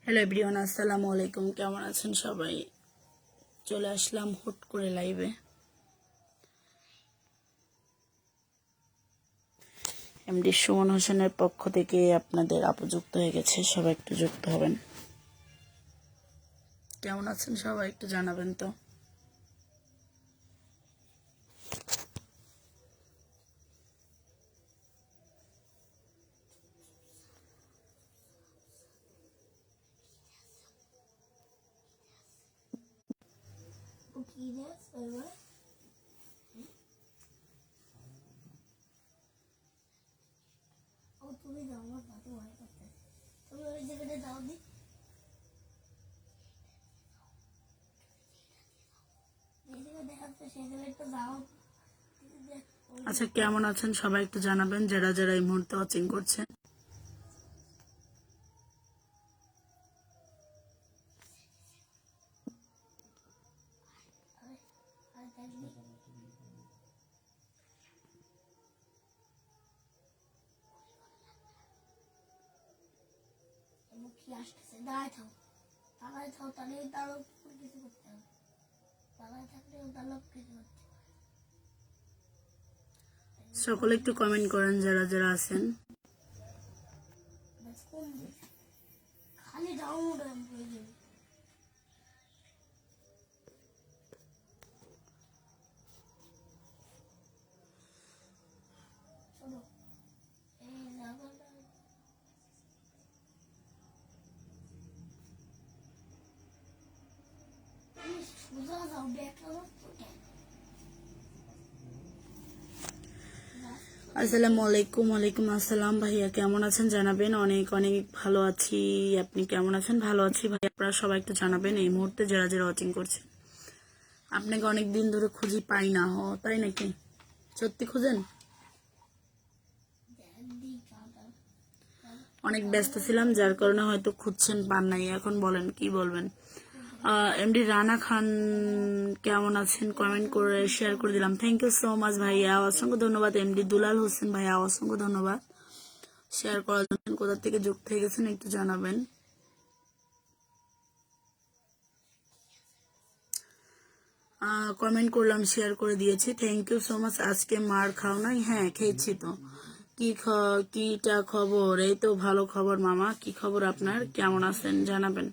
Hello everyone, আসসালামু আলাইকুম। কেমন আছেন সবাই? চলে আসলাম হুট করে লাইভে। এমডি সুমন হোসেনের পক্ষ থেকে আপনাদের আপু যুক্ত হয়ে গেছে, সবাই একটু যুক্ত হবেন। কেমন আছেন সবাই একটু জানাবেন তো। আচ্ছা, কেমন আছেন সবাই একটু জানাবেন, যারা যারা এই মুহূর্তে ওয়াচিং করছেন। সকলে একটু কমেন্ট করেন যারা যারা আছেন। আসসালামু আলাইকুম। ওয়ালাইকুম আসসালাম। ভাইয়া কেমন আছেন জানাবেন। অনেক অনেক ভালো আছি, আপনি কেমন আছেন? ভালো আছি ভাই। আপনারা সবাই একটু জানাবেন এই মুহূর্তে যারা যারা ওয়াচিং করছেন। আপনাকে অনেক দিন ধরে খুঁজি পাই না, তাই নাকি? সত্যি খুঁজেন? অনেক ব্যস্ত ছিলাম, যার কারণে হয়তো খুঁজছেন, পান নাই। এখন বলেন কি বলবেন। এমডি রানা খান কেমন আছেন? কমেন্ট করে শেয়ার করে দিলাম। থ্যাংক ইউ সো মাচ ভাইয়া, অসংখ্য ধন্যবাদ। এমডি দুলাল হোসেন ভাইয়া, অসংখ্য ধন্যবাদ শেয়ার করার জন্য। কোথা থেকে যুক্ত হয়ে গেছেন একটু জানাবেন। কমেন্ট করলাম, শেয়ার করে দিয়েছি। Thank you so much. আজকে মার খাও নাই? হ্যাঁ খেয়েছি তো। কিটা খবর? এই তো ভালো খবর মামা। কি খবর আপনার? কেমন আছেন জানাবেন।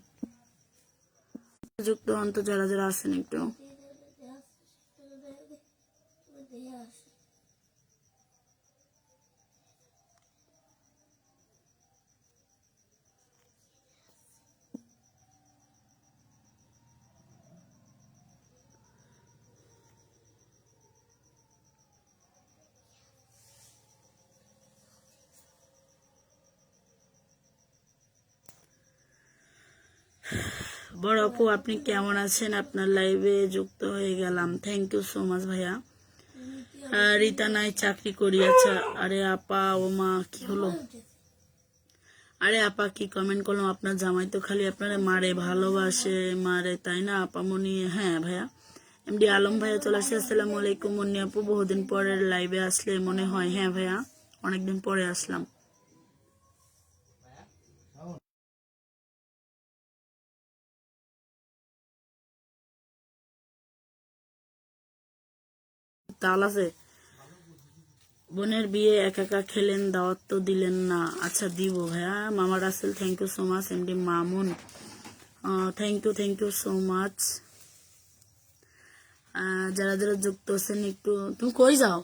যুক্ত অন্ত যারা যারা আছেন একটু। বড় আপু আপনি কেমন আছেন? আপনার লাইভে যুক্ত হয়ে গেলাম। থ্যাংক ইউ সো মাচ ভাইয়া। রীতা নাই চাকরি করি। আচ্ছা, আরে আপা ও মা কি হলো? আরে আপা কি কমেন্ট করলাম? আপনার জামাই তো খালি আপনার মারে ভালোবাসে, মারে, তাই না আপা মনি? হ্যাঁ ভাইয়া। এমডি আলম ভাইয়া চলে আসছে। আসসালামু আলাইকুম মনি আপু, বহুদিন পরের লাইভে আসলে মনে হয়। হ্যাঁ ভাইয়া, অনেকদিন পরে আসলাম। তাল আছে? বোনের বিয়ে একা একা খেলেন, দাওয়াত তো দিলেন না। আচ্ছা দিব ভাইয়া। মামা Rasel thank you so much. MD Mamun thank you so much. যারা যারা যুক্ত আছেন একটু। তুমি কই যাও?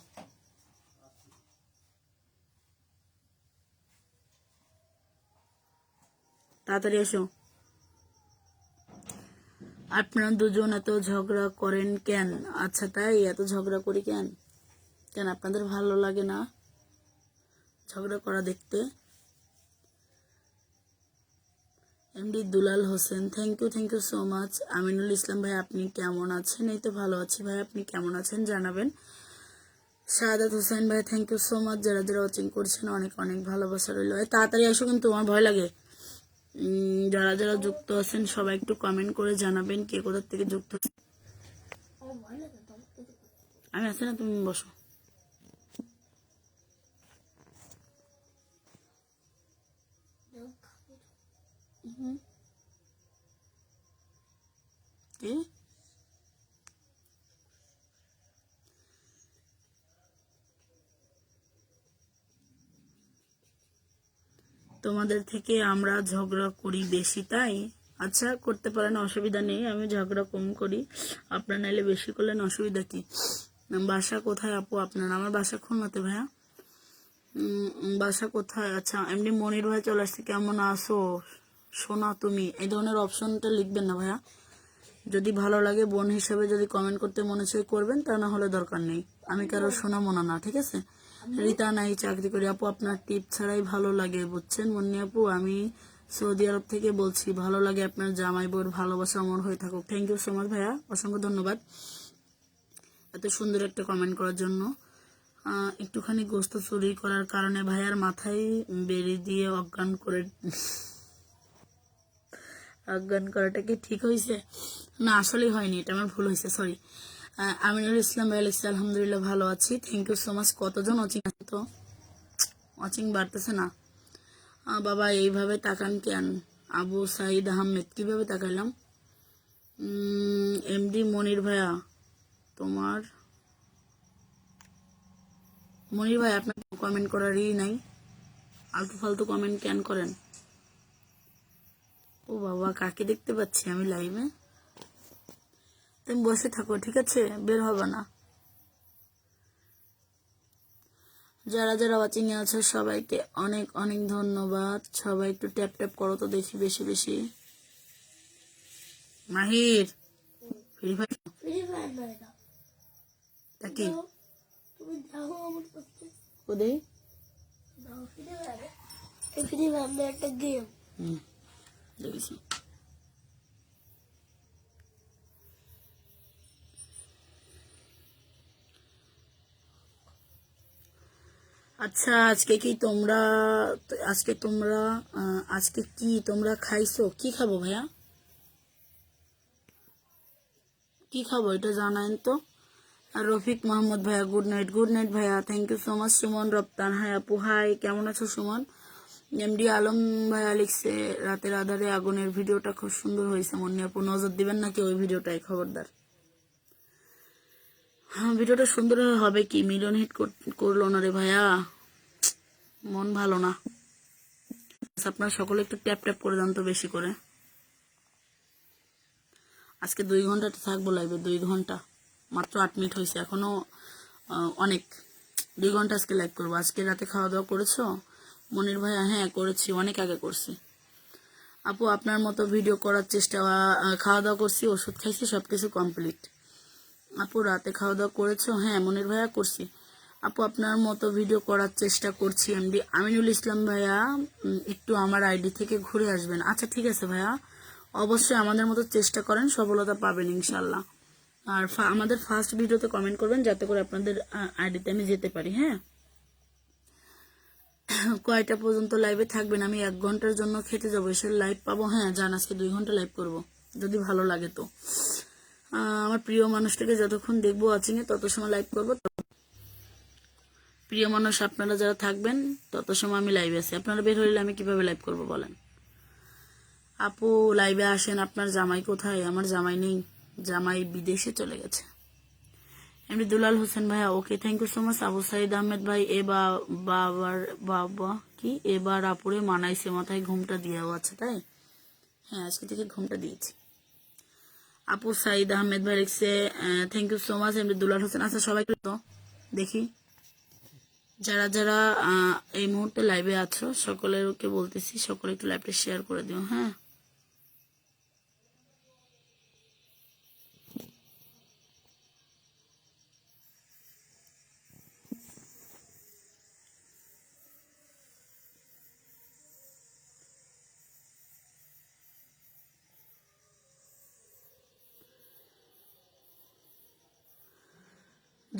তাড়াতাড়ি এসো। আপনারা দুজন এত ঝগড়া করেন কেন? আচ্ছা তাই, এত ঝগড়া করি কেন? কেন আপনাদের ভালো লাগে না ঝগড়া করা দেখতে? MD Dulal Hossain thank you so much. Aminul Islam ভাই আপনি কেমন আছেন? এই তো ভালো আছি ভাই, আপনি কেমন আছেন জানাবেন। শাহাদাত হোসেন ভাই থ্যাংক ইউ সো মাচ। যারা যারা ওয়াচিং করছেন অনেক অনেক ভালোবাসা রইল। তাড়াতাড়ি আসো কিন্তু, আমার ভয় লাগে। যারা যারা যুক্ত আছেন সবাই একটু কমেন্ট করে জানাবেন কে কোথা থেকে যুক্ত। আমি আছি না, তুমি বসো। কি তোমাদের থেকে আমরা ঝগড়া করি বেশি, তাই? আচ্ছা, করতে পারেন, অসুবিধা নেই, আমি ঝগড়া কম করি, আপনার নাইলে বেশি করলেন অসুবিধা কি? বাসা কোথায় আপু আপনার? আমার বাসা খুলনাতে ভাইয়া। বাসা কোথায়? আচ্ছা, এমনি মনির ভাই চলে আসছে, কেমন আছো সোনা তুমি? এই ধরনের অপশনটা লিখবেন না ভাইয়া। যদি ভালো লাগে বোন হিসেবে যদি কমেন্ট করতে মনে চাই করবেন, তা না হলে দরকার নেই। আমি কারো শোনা মনা না, ঠিক আছে? রীতা নাই চাকরি করি আপু, আপনার টিপ ছাড়াই ভালো লাগে বুঝছেন মুন্নি আপু। আমি সৌদি আরব থেকে বলছি, ভালো লাগে আপনার জামাই বউর ভালোবাসা অমর হয়ে থাকুক। থ্যাংক ইউ সো মাচ ভাইয়া, অসংখ্য ধন্যবাদ এত সুন্দর একটা কমেন্ট করার জন্য। একটুখানি গোস্ত চুরি করার কারণে ভাইয়ার মাথায় বেরি দিয়ে অজ্ঞান করাটা কি ঠিক হয়েছে? না, আসলেই হয়নি, এটা আমার ভুল হয়েছে, সরি। আমিনুল ইসলাম ভাই লিখছে, আলহামদুলিল্লাহ ভালো আছি, থ্যাংক ইউ সো মাচ। কতজন ওয়াচিং আছে? তো ওয়াচিং বাড়তেছে না। বাবা এইভাবে তাকান কেন? আবু সাইদ আহমেদ, কিভাবে তাকাইলাম? এমডি মনির ভাইয়া, তোমার মনির ভাই আপনার কমেন্ট করারই নাই, আলতু ফালতু কমেন্ট কেন করেন? ও বাবা, কাকে দেখতে পাচ্ছি আমি লাইভে? তুমি বসে থাকো, ঠিক আছে, বের হবে না। যারা যারা ওয়াচিং এ আছে সবাইকে অনেক অনেক ধন্যবাদ। সবাই একটু ট্যাপ ট্যাপ করো তো দেখি, বেশি বেশি। মাহির, ফ্রি ফায়ার তা কি ওদের একটা গেম দেখেছি। আচ্ছা, আজকে কি তোমরা আজকে কি তোমরা খাইছো? কি খাবো ভাইয়া? কি খাবো এটা জানাইন তো। আর রফিক মোহাম্মদ ভাইয়া, গুড নাইট ভাইয়া, thank you so much. Suman রপ্তান, হাই আপু, হাই, কেমন আছো সুমন? এমডি আলম ভাইয়া লিখছে, রাতের আধারে আগুনের ভিডিওটা খুব সুন্দর হয়েছে মন্নি আপু, নজর দিবেন নাকি ওই ভিডিওটাই, খবরদার। হ্যাঁ, ভিডিওটা সুন্দর হবে কি, মিলিয়ন হিট করলো না রে ভাইয়া, মন ভালো না। আপনারা সকলে একটু ট্যাপ ট্যাপ করে দেন তো বেশি করে। আজকে 2 ঘন্টা থাকবো লাইভে, 2 ঘন্টা, মাত্র 8 মিনিট হয়েছে এখনো, অনেক। 2 ঘন্টা আজকে লাইভ করবো। আজকে রাতে খাওয়া দাওয়া করেছো মনির ভাইয়া? হ্যাঁ করেছি, অনেক আগে করছি আপু, আপনার মতো ভিডিও করার চেষ্টা। খাওয়া দাওয়া করছি, ওষুধ খাইছি, সবকিছু কমপ্লিট। আপু রাতে খাওয়া দাওয়া করেছো? হ্যাঁ মনির ভাইয়া করছি আপু, আপনার মতো ভিডিও করার চেষ্টা করছি। এমডি আমিনুল ইসলাম ভাইয়া, একটু আমার আইডি থেকে ঘুরে আসবেন। আচ্ছা ঠিক আছে ভাইয়া, অবশ্যই আমাদের মতো চেষ্টা করেন, সফলতা পাবেন ইনশাল্লাহ। আর আমাদের ফার্স্ট ভিডিওতে কমেন্ট করবেন যাতে করে আপনাদের আইডিতে আমি যেতে পারি। হ্যাঁ, কয়টা পর্যন্ত লাইভে থাকবেন? আমি 1 ঘন্টার জন্য খেতে যাবো, এসে লাইভ পাবো। হ্যাঁ জান, আজকে 2 ঘন্টা লাইভ করব, যদি ভালো লাগে তো। আমার প্রিয় মানুষটাকে যতক্ষণ দেখবো ওয়াচিং এ, তত সময় লাইভ করবো। প্রিয় মানুষ আপনারা যারা থাকবেন তত সময় আমি লাইভে আছি। আপনারা বের হইলে আমি কিভাবে লাইভ করব বলেন? আপু লাইভে আসেন। আপনার জামাই কোথায়? আমার জামাই নেই, জামাই বিদেশে চলে গেছে। এমনি দুলাল হোসেন ভাইয়া, okay, thank you so much. Abu Saeed Ahmed ভাই, বাবা কি এবার আপুরে মানাইছে, মাথায় ঘুমটা দিয়েও আছে, তাই? হ্যাঁ, আজকে থেকে ঘুমটা দিয়েছি। আপু সাইদ আহমেদ ভাই লিখছে, থ্যাংক ইউ সো মাচ। এমনি দুলাল হোসেন, আচ্ছা সবাই তো দেখি যারা যারা এই মুহূর্তে লাইভে আছো সকলেরকে বলতেছি, সকলে একটু লাইভটা শেয়ার করে দিও। হ্যাঁ,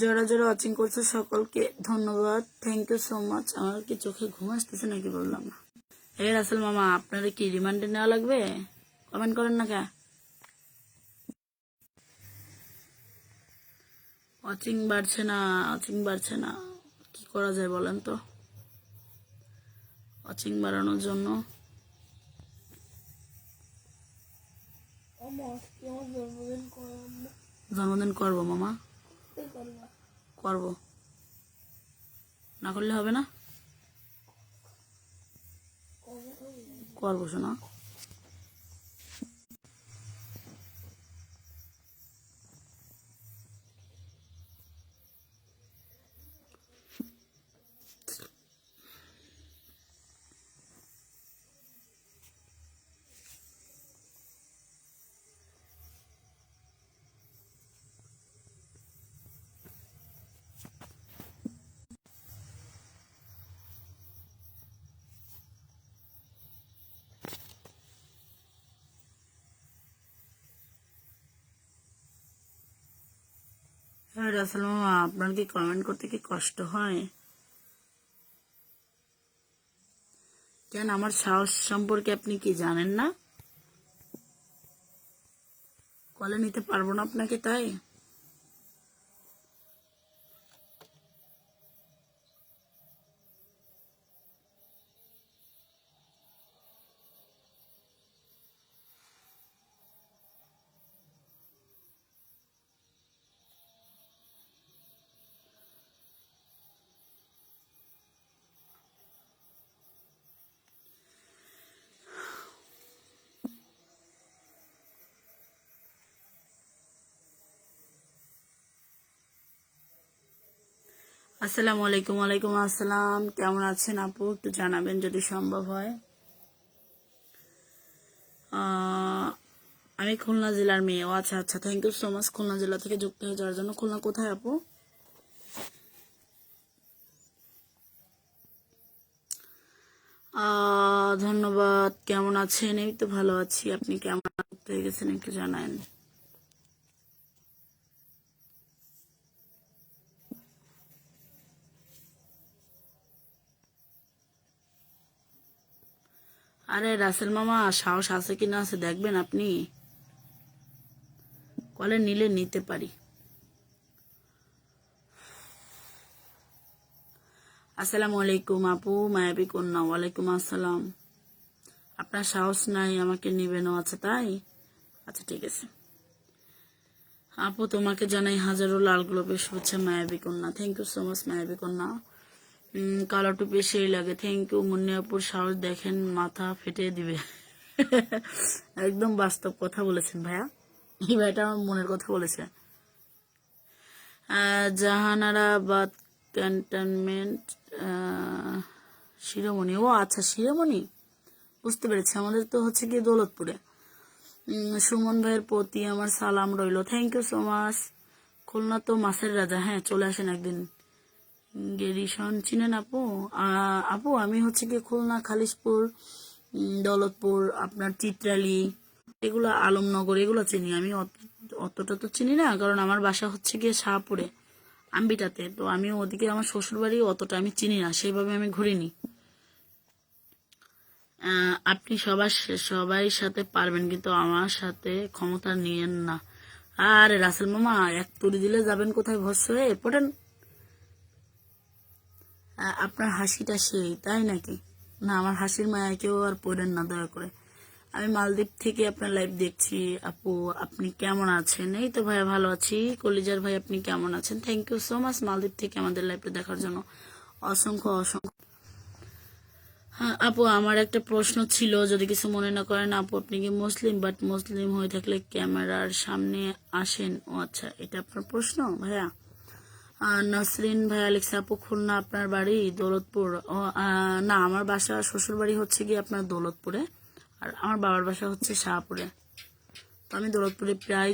যারা যারা ওয়াচিং করছে সকলকে ধন্যবাদ, থ্যাংক ইউ সো মাচ। আমার কি চোখে ঘুম আসতেছে নাকি বললাম না? এই রাসেল মামা, আপনারা কি রিমান্ডে নেওয়া লাগবে? কমেন্ট করেন না কে? ওয়াচিং বাড়ছে না, কি করা যায় বলেন তো ওয়াচিং বাড়ানোর জন্য? জন্মদিন করবো মামা, করবো, না করলে হবে না, করবো শোনা। হ্যাঁ রাসেল মামা, আপনার কি কমেন্ট করতে কি কষ্ট হয়? কেন, আমার সাহস সম্পর্কে আপনি কি জানেন না? কলে নিতে পারবো না আপনাকে, তাই? আসসালামু আলাইকুম। ওয়ালাইকুম আসসালাম। কেমন আছেন আপু, একটু জানাবেন যদি সম্ভব হয়। আমি খুলনা জেলার মেয়ে। ও আচ্ছা আচ্ছা, thank you so much Khulna জেলা থেকে যুক্ত হয়ে যাওয়ার জন্য। খুলনা কোথায় আপু? ধন্যবাদ। কেমন আছেন? এই তো ভালো আছি। আপনি কেমন যুক্ত হয়ে গেছেন একটু জানান। আরে রাসেল মামা, সাহস আছে কি না আছে দেখবেন আপনি, কলে নিলে নিতে পারি। আসসালামু আলাইকুম আপু, মায়াবী কন্যা। ওয়ালাইকুম আসসালাম। আপনার সাহস নাই আমাকে নিবেন? আছে তাই? আচ্ছা ঠিক আছে আপু, তোমাকে জানাই হাজারো লাল গোলাপের শুভেচ্ছা মায়াবী কন্যা। থ্যাংক ইউ সো মাচ মায়াবী কন্যা। কালো টুপি সেই লাগে। থ্যাংক ইউ মুন্নি আপুর সাহস দেখেন, মাথা ফেটে দিবে। একদম বাস্তব কথা বলেছেন ভাইয়া, এই ভাইটা আমার মনের কথা বলেছে। জাহানারাবাদ ক্যান্টনমেন্ট, শিরোমণি। ও আচ্ছা, শিরোমণি, বুঝতে পেরেছি। আমাদের তো হচ্ছে কি দৌলতপুরে। সুমন ভাইয়ের প্রতি আমার সালাম রইল। Thank you so much. Khulna তো মাছের রাজা। হ্যাঁ, চলে আসেন একদিন। গেরিশন চিনেন আপু? আপু আমি হচ্ছে কি খুলনা, খালিশপুর, দৌলতপুর, আপনার চিত্রালী, এগুলো আলমনগর, এগুলো চিনি আমি। অতটা তো চিনি না, কারণ আমার বাসা হচ্ছে গিয়ে শাহপুরে, আম্বিটাতে। তো আমি ওদিকে আমার শ্বশুর বাড়ি, অতটা আমি চিনি না, সেইভাবে আমি ঘুরিনি। আপনি সবাই সাথে পারবেন, কিন্তু আমার সাথে ক্ষমতা নিয়েন না। আরে রাসেল মামা, এক তুড়ি দিলে যাবেন কোথায় ভস্য হয়ে পড়েন। আপনার হাসিটা সেই, তাই নাকি? না, আমার হাসির মায়া কেউ আর পড়েন না দয়া করে। আমি মালদ্বীপ থেকে আপনার লাইভ দেখছি। আপু আপনি কেমন আছেন? এই তো ভাইয়া ভালো আছি। কলিজার ভাই আপনি কেমন আছেন? থ্যাংক ইউ সো মাচ মালদ্বীপ থেকে আমাদের লাইভটা দেখার জন্য। অসংখ্য অসংখ্য। হ্যাঁ আপু, আমার একটা প্রশ্ন ছিল, যদি কিছু মনে না করেন। আপু আপনি কি মুসলিম? বাট মুসলিম হয়ে থাকলে ক্যামেরার সামনে আসেন। ও আচ্ছা, এটা আপনার প্রশ্ন ভাইয়া। নাসরিন ভাইয়া লিখছে, আপু খুলনা আপনার বাড়ি দৌলতপুর? ও না, আমার বাসা শ্বশুর বাড়ি হচ্ছে গিয়ে আপনার দৌলতপুরে, আর আমার বাবার বাসা হচ্ছে শাহপুরে। তো আমি দৌলতপুরে প্রায়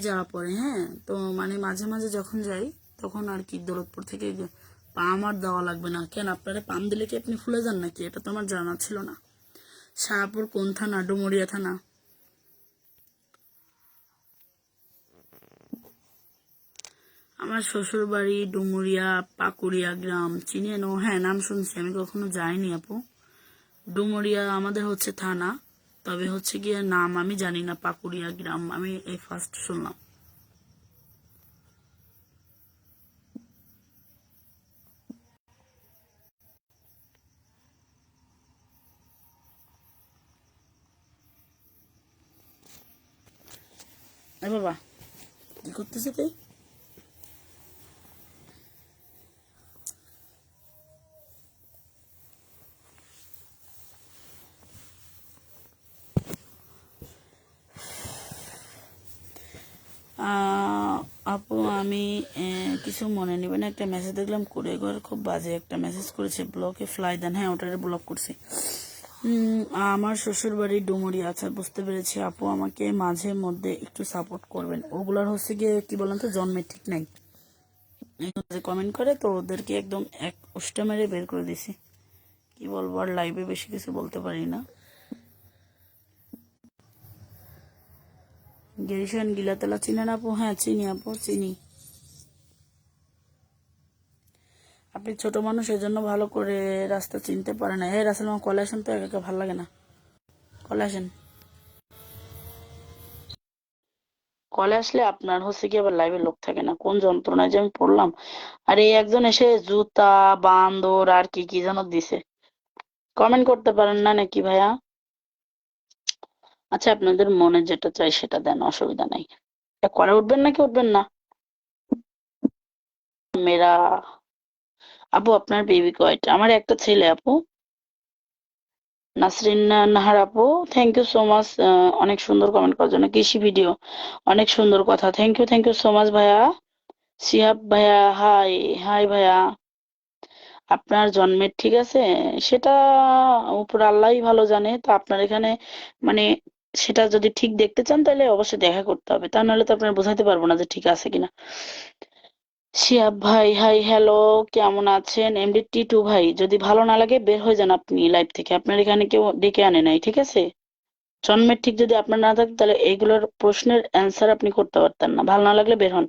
যাওয়া পড়ে। হ্যাঁ, তো মানে মাঝে মাঝে যখন যাই তখন আর কি দৌলতপুর থেকে পাম আর দেওয়া লাগবে না। কেন, আপনারা পাম দিলে কি আপনি ফুলে যান নাকি? এটা তো আমার জানা ছিল না। শাহপুর কোন থানা? ডুমুরিয়া থানা। আমার শ্বশুর বাড়ি ডুমুরিয়া, পাকুড়িয়া গ্রাম। চিনেন? ও হ্যাঁ, নাম শুনছি, আমি কখনো যাইনি আপু। ডুমুরিয়া আমাদের হচ্ছে থানা, তবে হচ্ছে গিয়ে নাম আমি জানি না। পাকুড়িয়া গ্রাম আমি এই ফার্স্ট শুনলাম। এ বাবা কি করতেছে তুই? আপু আমি কিছু মনে নেবেন, একটা মেসেজ দেখলাম করে ঘর খুব বাজে একটা মেসেজ করেছে, ব্লকে ফ্লাই দেন। হ্যাঁ ওটারে ব্লক করছি। আমার শ্বশুর বাড়ি ডুমুরি। আচ্ছা বুঝতে পেরেছি আপু, আমাকে মাঝে মধ্যে একটু সাপোর্ট করবেন। ওগুলার হচ্ছে গিয়ে কি বলেন তো, জন্মের ঠিক নাই, কমেন্ট করে তো ওদেরকে একদম এক উষ্টা মেরে বের করে দিছি। কি বলবো আর, লাইভে বেশি কিছু বলতে পারি না। গেরিশন গিলাতলা চিনেন আপু? হ্যাঁ চিনি আপু, চিনি। আপনি ছোট মানুষ, এই জন্য ভালো করে রাস্তা চিনতে পারে না। এই রাসেল মামা কলে আসেন তো, একা একা ভালো লাগে না, কলে আসেন। কলে আসলে আপনার হচ্ছে কি আবার লাইভে লোক থাকে না, কোন যন্ত্রণায় যে আমি পড়লাম। আর এই একজন এসে জুতা বান্দর আর কি কি যেন দিছে। কমেন্ট করতে পারেন না নাকি ভাইয়া? আচ্ছা আপনাদের মনে যেটা চাই সেটা দেন, অসুবিধা নাই। কলে উঠবেন নাকি উঠবেন না? মেরা আপু আপনার বেবি কয়টা? আমার একটা ছেলে আপু। নাসরিন নাহার আপু, থ্যাংক ইউ সো মাচ অনেক সুন্দর কমেন্ট করার জন্য। কৃষি ভিডিও, অনেক সুন্দর কথা, থ্যাংক ইউ সো মাচ ভাইয়া। শিহাব ভাইয়া হাই। হাই ভাইয়া, আপনার জন্মের ঠিক আছে সেটা উপর আল্লাহই ভালো জানে। তো আপনার এখানে মানে সেটা যদি ঠিক দেখতে চান তাহলে অবশ্যই দেখা করতে হবে, তা নাহলে তো আপনার বোঝাতে পারবো না যে ঠিক আছে কিনা। শিহাব ভাই হাই হ্যালো, কেমন আছেন? এমডি টি টু ভাই, যদি ভালো না লাগে বের হয়ে যান আপনি লাইভ থেকে, আপনার এখানে কেউ ডেকে আনে নাই, ঠিক আছে? জন্মের ঠিক যদি আপনার না থাকে তাহলে এইগুলোর প্রশ্নের অ্যান্সার আপনি করতে পারতেন না। ভালো না লাগলে বের হন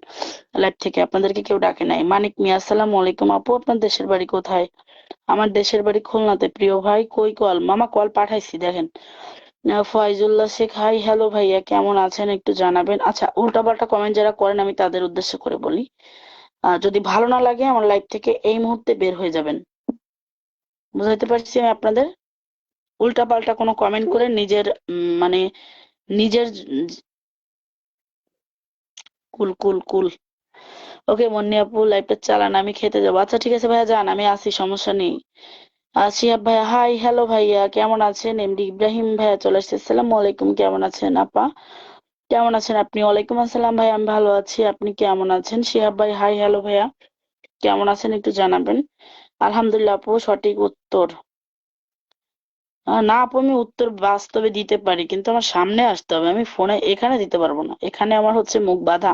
লাইভ থেকে, আপনাদেরকে কেউ ডাকে নাই। মানিক মিয়া আসসালামু আলাইকুম আপু, আপনার দেশের বাড়ি কোথায়? আমার দেশের বাড়ি খুলনাতে। প্রিয় ভাই কই কল? মামা কল পাঠাইছি দেখেন। ফয়জুল্লাহ শেখ হাই হ্যালো ভাইয়া, কেমন আছেন একটু জানাবেন। আচ্ছা উল্টাপাল্টা কমেন্ট যারা করেন আমি তাদের উদ্দেশ্য করে বলি, যদি ভালো না লাগে আমার লাইভ থেকে এই মুহূর্তে বের হয়ে যাবেন। বুঝাইতে পারছি আমি আপনাদের? উল্টাপাল্টা কোনো কমেন্ট করে নিজের মানে নিজের কুল কুল কুল। ওকে মুন্নি আপু লাইভটা চালান, আমি খেতে যাবো। আচ্ছা ঠিক আছে ভাইয়া যান, আমি আসি, সমস্যা নেই। শিহাব ভাইয়া হাই হ্যালো ভাইয়া, কেমন আছেন? এমডি ইব্রাহিম ভাইয়া চলে আসছে, আসসালামু আলাইকুম, কেমন আছেন আপা? কেমন আছেন আপনি? ওয়ালাইকুম আসসালাম ভাই, আমি ভালো আছি, আপনি কেমন আছেন? শিহাব ভাই হাই হ্যালো ভাইয়া, কেমন আছেন একটু জানাবেন। আলহামদুলিল্লাহ আপু, সঠিক উত্তর। না আপু, আমি উত্তর বাস্তবে দিতে পারি কিন্তু আমার সামনে আসতে হবে, আমি ফোনে এখানে দিতে পারবো না, এখানে আমার হচ্ছে মুখ বাঁধা।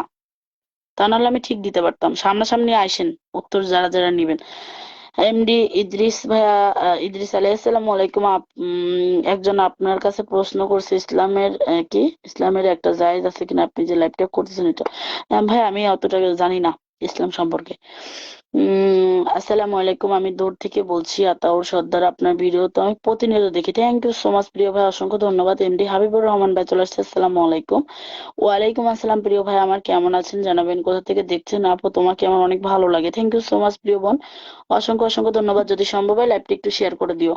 তা নাহলে আমি ঠিক দিতে পারতাম, সামনাসামনি আইসেন উত্তর যারা যারা নিবেন। এমডি ইদ্রিস ভাইয়া, ইদ্রিস আলাইহিস সালামু আলাইকুম। একজন আপনার কাছে প্রশ্ন করছে, ইসলামের কি ইসলামের একটা জায়েজ আছে কিনা, আপনি যে লাইভটা করতেছেন এটা। ভাই আমি অতটা জানি না ইসলাম সম্পর্কে। আসসালামু আলাইকুম, আমি দূর থেকে বলছি আতাউর সর্দার, আপনার ভিডিও তো আমি প্রতিনিয়ত দেখি। থ্যাংক ইউ সো মাচ প্রিয় ভাই, অসংখ্য ধন্যবাদ। এমডি হাবিবুর রহমান ভাই চলে আসছে, আসসালামু আলাইকুম। ওয়ালাইকুম আসসালাম প্রিয় ভাই, আমার কেমন আছেন জানাবেন, কোথা থেকে দেখছেন আপু, তোমাকে আমার অনেক ভালো লাগে। থ্যাংক ইউ সো মাচ প্রিয় বোন, অসংখ্য অসংখ্য ধন্যবাদ। যদি সম্ভব হয় লাইভটি একটু শেয়ার করে দিও।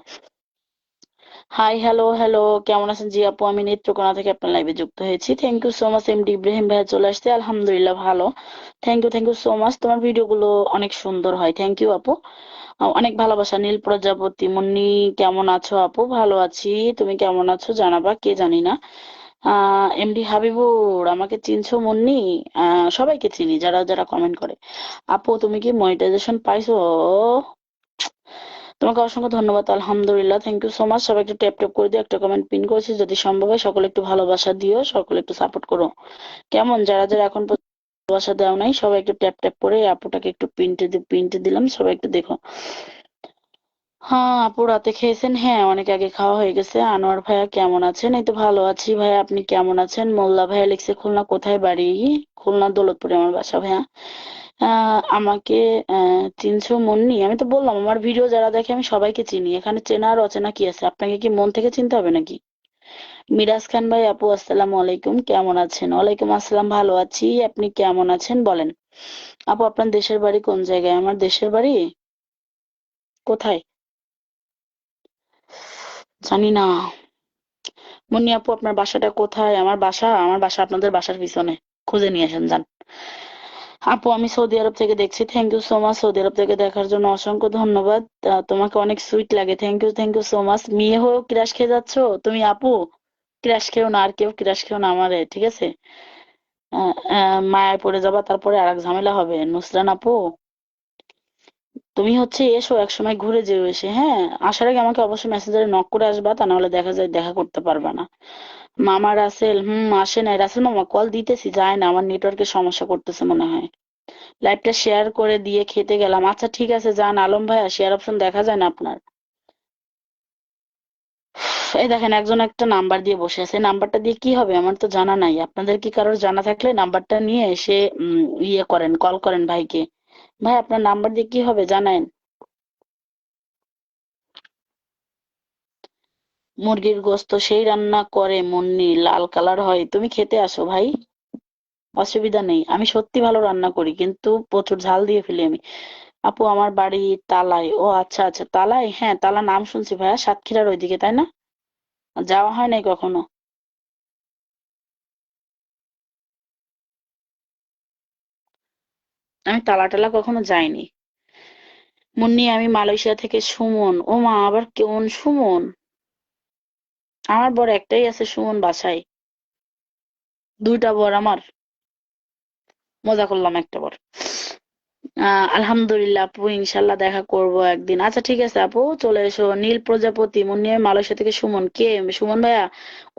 হাই হ্যালো হ্যালো, কেমন আছেন? জি আপু আমি নেত্রকোনা থেকে আপনার লাইভে যুক্ত হয়েছি। Thank you so much. MD Ibrahim ভাইয়া চলে আসছে, আলহামদুলিল্লাহ ভালো। থ্যাংক ইউ সো মাচ, তোমার ভিডিওগুলো অনেক সুন্দর হয়। থ্যাংক ইউ আপু, অনেক ভালোবাসা। নীল প্রজাপতি মুন্নি, কেমন আছো আপু? ভালো আছি, তুমি কেমন আছো জানাবা, কে জানি না। এমডি হাবিবুর, আমাকে চিনছো মুন্নি? সবাইকে চিনি যারা যারা কমেন্ট করে। আপু তুমি কি মনিটাইজেশন পাইছো? তোমাকে অসংখ্য ধন্যবাদ, আলহামদুলিল্লাহ, থ্যাংক ইউ সো মাচ। সবাই একটু ট্যাপ ট্যাপ করে দিও, একটা কমেন্ট পিন করেছি, যদি সম্ভব হয় সকলে একটু ভালোবাসা দিও, সকলে একটু সাপোর্ট করো। কেমন যারা যারা এখন পর্যন্ত ভালোবাসা দেওয়া নাই সবাই একটু ট্যাপ ট্যাপ করে এই আপুটাকে একটু পিনটে দিলাম, সবাই একটু দেখো। হ্যাঁ আপু রাতে খেয়েছেন? হ্যাঁ অনেক আগে খাওয়া হয়ে গেছে। আনোয়ার ভাইয়া কেমন আছেন? এই তো ভালো আছি ভাইয়া, আপনি কেমন আছেন? মোল্লা ভাইয়া লিখছে খুলনা কোথায় বাড়ি? খুলনা দৌলতপুরে আমার বাসা ভাইয়া। আমাকে চিনছো মুন্নি? আমি তো বললাম আমার ভিডিও যারা দেখে আমি সবাইকে চিনি, এখানে চেনা আর অচেনা কি আছে, আপনাকে কি মন থেকে চিনতে হবে নাকি? মিরাজ খান ভাই আপু আসসালামু আলাইকুম, কেমন আছেন? ওয়ালাইকুম আসসালাম, ভালো আছি, আপনি কেমন আছেন বলেন। আপু আপনার দেশের বাড়ি কোন জায়গায়? আমার দেশের বাড়ি কোথায় জানি না। মুন্নি আপু আপনার বাসাটা কোথায়? আমার বাসা আপনাদের বাসার পিছনে। খুঁজে নিয়ে আসেন যান। আপু আমি সৌদি আরব থেকে দেখছি, থ্যাংক ইউ সো মাচ। সৌদি আরব থেকে দেখার জন্য অসংখ্য ধন্যবাদ। তোমাকে অনেক সুইট লাগে, থ্যাংক ইউ সো মাচ। মেয়ে হয়েও ক্রাশ খেয়ে যাচ্ছ তুমি আপু? ক্রাশ খেও না, আর কেউ ক্রাশ খেও না আমারে, ঠিক আছে? মায়ায় পড়ে যাবা, তারপরে আর এক ঝামেলা হবে। নুসরান আপু তুমি হচ্ছে এসো, একসময় ঘুরে যেও এসে, হ্যাঁ? আসার আগে আমাকে অবশ্যই মেসেঞ্জারে নক করে আসবা, তা নাহলে দেখা যায় দেখা করতে পারবা না। মামা রাসেল, আসে নাই। রাসেল মামা কল দিতেছি, যায় না, আমার নেটওয়ার্কের সমস্যা করতেছে মনে হয়। লাইভটা শেয়ার করে দিয়ে খেতে গেলাম। আচ্ছা ঠিক আছে যান। আলম ভাইয়া শেয়ার অপশন দেখা যায় না আপনার? এই দেখেন একজন একটা নাম্বার দিয়ে বসে আছে, নাম্বারটা দিয়ে কি হবে আমার তো জানা নাই। আপনাদের কি কারোর জানা থাকলে নাম্বারটা নিয়ে এসে ইয়ে করেন, কল করেন ভাইকে। ভাই আপনার নাম্বার দিয়ে কি হবে জানেন? মুরগির গোস্ত সেই রান্না করে মুন্নি, লাল কালার হয়। তুমি খেতে আসো ভাই, অসুবিধা নেই। আমি সত্যি ভালো রান্না করি, কিন্তু প্রচুর ঝাল দিয়ে ফেলি আমি। আপু আমার বাড়ি তালায়। ও আচ্ছা আচ্ছা, তালায়, হ্যাঁ তালা নাম শুনছি ভাইয়া, সাতক্ষীরার ওইদিকে তাই না? যাওয়া হয় নাই কখনো। আমি তালা টালা কখনো যাইনি। মুন্নি আমি মালয়েশিয়া থেকে সুমন। ও মা, আবার কোন সুমন? আমার বর একটাই আছে সুমন বাসায়, দুইটা বর আমার। মজা করলাম, একটা বর। আলহামদুলিল্লাহ আপু, ইনশাল্লাহ দেখা করব একদিন। আচ্ছা ঠিক আছে আপু, চলে এসো। নীল প্রজাপতি, মুন্নি আমি মালয়েশিয়া থেকে সুমন। কে সুমন ভাইয়া?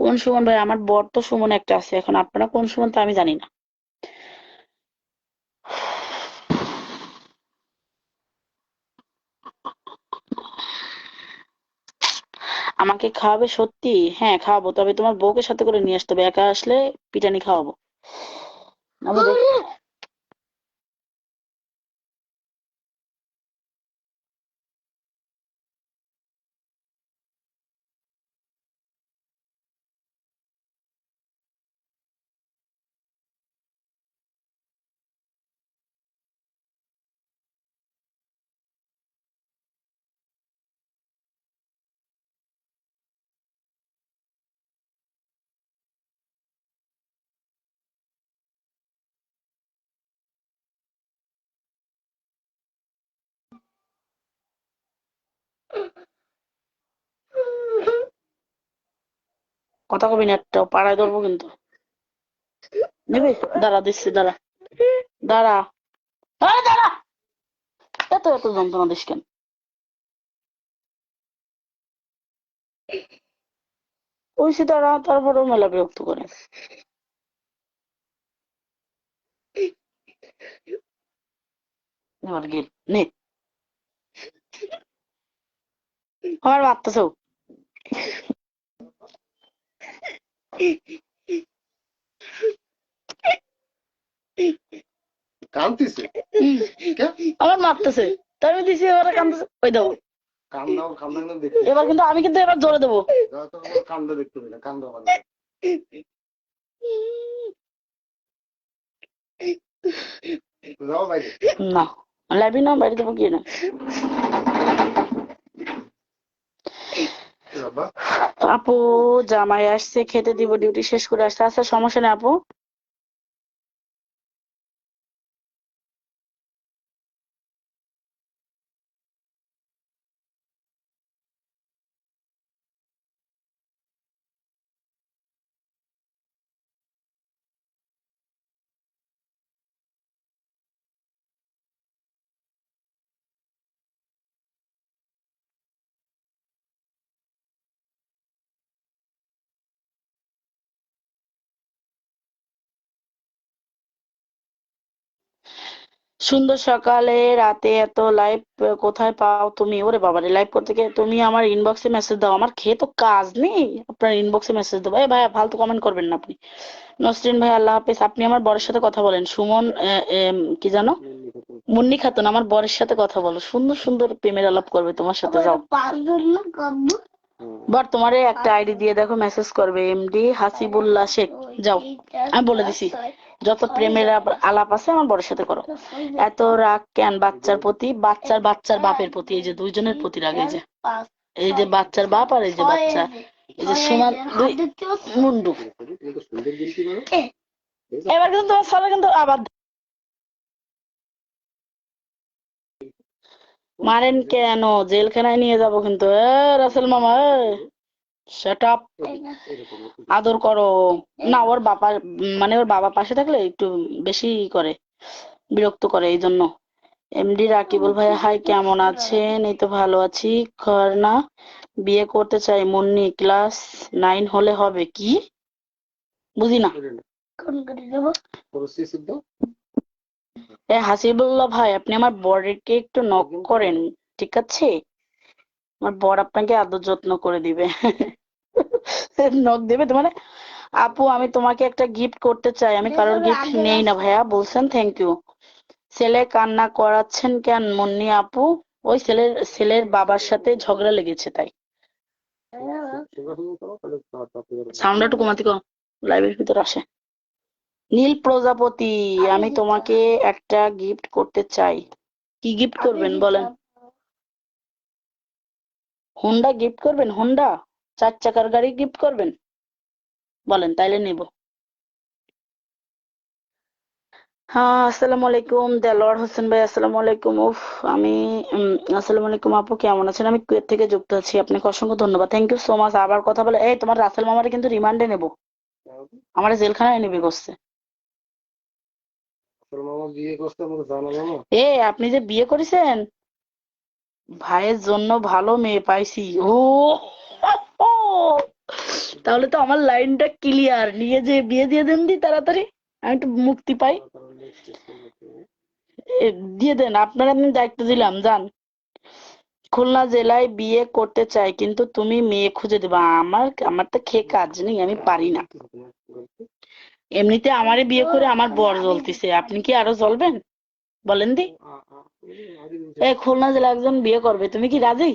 কোন সুমন ভাইয়া? আমার বর তো সুমন একটা আছে, এখন আপনারা কোন সুমন তা আমি জানি না। আমাকে খাওয়াবে সত্যি? হ্যাঁ খাওয়াবো, তবে তোমার বউকে সাথে করে নিয়ে আসতে হবে, একা আসলে পিটানি খাওয়াবো। আমি কথা কবি না, একটা পাড়ায় ধরবো কিন্তু। নেবে? দাঁড়া দিচ্ছি, দাঁড়া দাঁড়া, আরে দাঁড়া। এত এত যন্ত্রণা দিস কেন? ওই সে দাঁড়া, তারপরেও মেলা বিরক্ত করে। এবার গেল নে, আমার মারতেছেও। কাঁদতেছে আমার মারতেছে, তাই আমি দিছি, এবার কান্দতেছে। ওই দাও, কান্দাও দেখতে এবার কিন্তু আমি কিন্তু এবার জোরে দেবো। কান্দা দেখতে পেলে কান্দা যাও বাইরে। না লাইবি না, বাইরে দেবো গিয়ে না। বাবা আপু জামাই আসছে, খেতে দিব, ডিউটি শেষ করে আসছে। আচ্ছা সমস্যা নেই আপু। সুন্দর সকালে রাতে এত লাইভ কোথায় পাও তুমি? ওরে বাবারে, লাইভ করতে গিয়ে তুমি আমার ইনবক্সে মেসেজ দাও। আমার খেয়ে তো কাজ নেই আপনার ইনবক্সে মেসেজ দেবো? এই ভাইয়া ফালতু কমেন্ট করবেন না আপনি। নসরিন ভাই আল্লাহ হাফেজ। আপনি আমার বরের সাথে কথা বলেন। সুমন কি জানো, মুন্নি খাতুন, আমার বরের সাথে কথা বলো, সুন্দর সুন্দর প্রেমের আলাপ করবে তোমার সাথে। যাও বর, তোমারে একটা আইডি দিয়ে দেখো, মেসেজ করবে, এমডি হাসিবুল্লাহ শেখ। যাও, আমি বলে দিছি, যত প্রেমের আলাপ আছে আমার বরের সাথে করো। এত রাগ কেন বাচ্চার প্রতি? বাচ্চার বাচ্চার বাপের প্রতি, এই যে দুইজনের প্রতি রাগ। এই যে এই যে বাচ্চার বাপ আর এই যে বাচ্চা, এই যে সমান দুই মুন্ডু। এবার কিন্তু তোমার ছেলে কিন্তু আবার মারেন কেন? জেলখানায় নিয়ে যাব কিন্তু। রাসেল মামা, শাট আপ। আদর করো না। ওর বাবা, মানে ওর বাবা পাশে থাকলে একটু বেশি করে, বিরক্ত করে, এই জন্য। এমডি রাকিবুল ভাই, হাই, কেমন আছেন? এই তো ভালো আছি। না, বিয়ে করতে চাই মুন্নি, ক্লাস 9 হলে হবে কি? বুঝি না। হাসিবুল্লাহ ভাই, আপনি আমার বরকে একটু নক করেন, ঠিক আছে? আমার বর আপনাকে আদর যত্ন করে দিবে। নক দেবে তো মানে। আপু, আমি তোমাকে একটা গিফট করতে চাই। আমি কারোর গিফট নেই না ভাইয়া, বলছেন থ্যাংক ইউ। ছেলে কান্না করাচ্ছেন কেন মুন্নি আপু? ওই ছেলের বাবার সাথে ঝগড়া লেগেছে তাই। সাউন্ড একটু কমাতি কো, লাইভের ভিতর আসে। নীল প্রজাপতি, আমি তোমাকে একটা গিফট করতে চাই। কি গিফট করবেন বলেন? হুন্ডা গিফট করবেন? হুন্ডা 4 চাকার গাড়ি গিফট করবেন? বলেন, তাইলে নেব। হ্যাঁ, আসসালামু আলাইকুম দেলোয়ার হোসেন ভাই, আসসালামু আলাইকুম। উফ, আমি আসসালামু আলাইকুম আপু, কেমন আছেন? আমি কুয়েত থেকে যুক্ত আছি। আপনাকে অসংখ্য ধন্যবাদ, থ্যাংক ইউ সো মাচ। আবার কথা বলে, এই তোমার রাসেল মামারে কিন্তু রিমান্ডে নেব। আমার জেলখানায় নেবে করছে। মামা বিয়ে করতে আমাকে জানালো না। আপনি যে বিয়ে করেছেন, ভাইয়ের জন্য ভালো মেয়ে পাইছি। ও, তাহলে তো আমার লাইনটা ক্লিয়ার। নিয়ে যে বিয়ে দিয়ে দেন দি তাড়াতাড়ি, আমি একটু মুক্তি পাই। দিয়ে দেন, আপনি দায়িত্ব দিলাম, যান। খুলনা জেলায় বিয়ে করতে চাই, কিন্তু তুমি মেয়ে খুঁজে দেবা। আমার তো খেয়ে কাজ নেই, আমি পারি না। এমনিতে আমারে বিয়ে করে আমার বর জ্বলতিছে, আপনি কি আরো জ্বলবেন? বলেন দি। খুলনা জেলায় একজন বিয়ে করবে, তুমি কি রাজি?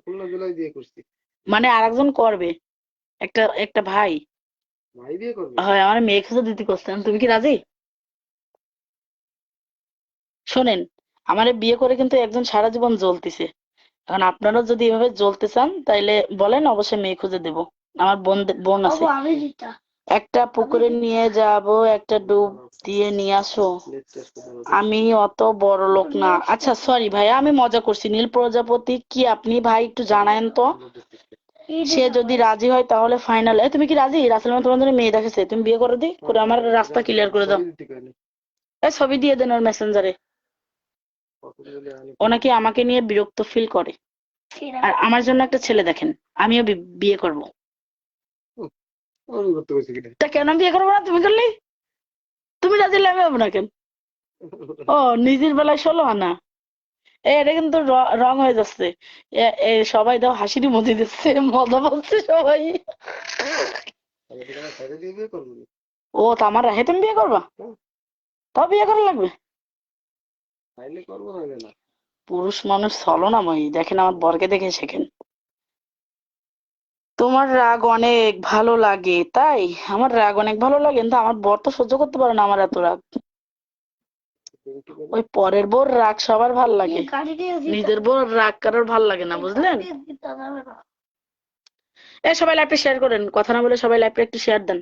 খুলনা জেলায় বিয়ে করছি। মানে আরেকজন করবে, একটা একটা ভাই। ভাই বিয়ে করবে? হয়, আমার মেয়ে খুঁজে দিতে করছেন, তুমি কি রাজি? শোনেন, আমারে বিয়ে করে কিন্তু একজন সারা জীবন জ্বলতিছে। এখন আপনারা যদি এভাবে জ্বলতে চান তাইলে বলেন, অবশ্যই মেয়ে খুঁজে দেব। আমার বোন আছে। একটা পুকুরে নিয়ে যাব, একটা ডুব দিয়ে নিয়ে আসো। আমি অত বড় লোক না। আচ্ছা সরি ভাইয়া, আমি মজা করছি। নীল প্রজাপতি, কি আপনি ভাই একটু জানায়েন তো। সে যদি রাজি হয় তাহলে ফাইনাল। তুমি কি রাজি? রাসেল মামা তোমার জন্য মেয়ে দেখেছে, তুমি বিয়ে করে দিই করে আমার রাস্তা ক্লিয়ার করে দাও। ছবি দিয়ে দেন ওর মেসেঞ্জারে। ও নাকি আমাকে নিয়ে বিরক্ত ফিল করে। আর আমার জন্য একটা ছেলে দেখেন, আমিও বিয়ে করব। তা কেন বিয়ে করবো না? তুমি করলি, তুমি রাজি হলে আমি হবো না কেন? ও, নিজের বেলায় 16 আনা। এটা কিন্তু রং হয়ে যাচ্ছে। সবাই দাও হাসির মধ্যে দিচ্ছে, মজা পাচ্ছে সবাই। ও, তো আমার রাহে তুমি বিয়ে করবা? তাও বিয়ে করা লাগবে? পুরুষ মানুষ ছলনাময়ী, দেখেন আমার বরকে দেখে শেখেন। তোমার রাগ অনেক ভালো লাগে তাই? আমার রাগ অনেক ভালো লাগে, কিন্তু আমার বর তো সহ্য করতে পারে না আমার এত রাগ। ওই পরের বোর রাগ সবার ভাল লাগে, নিজের বোর রাগ কারোর ভাল লাগে না, বুঝলেন? সবাই লাইভটা শেয়ার করেন, কথা না বলে সবাই লাইভটা একটু শেয়ার দেন।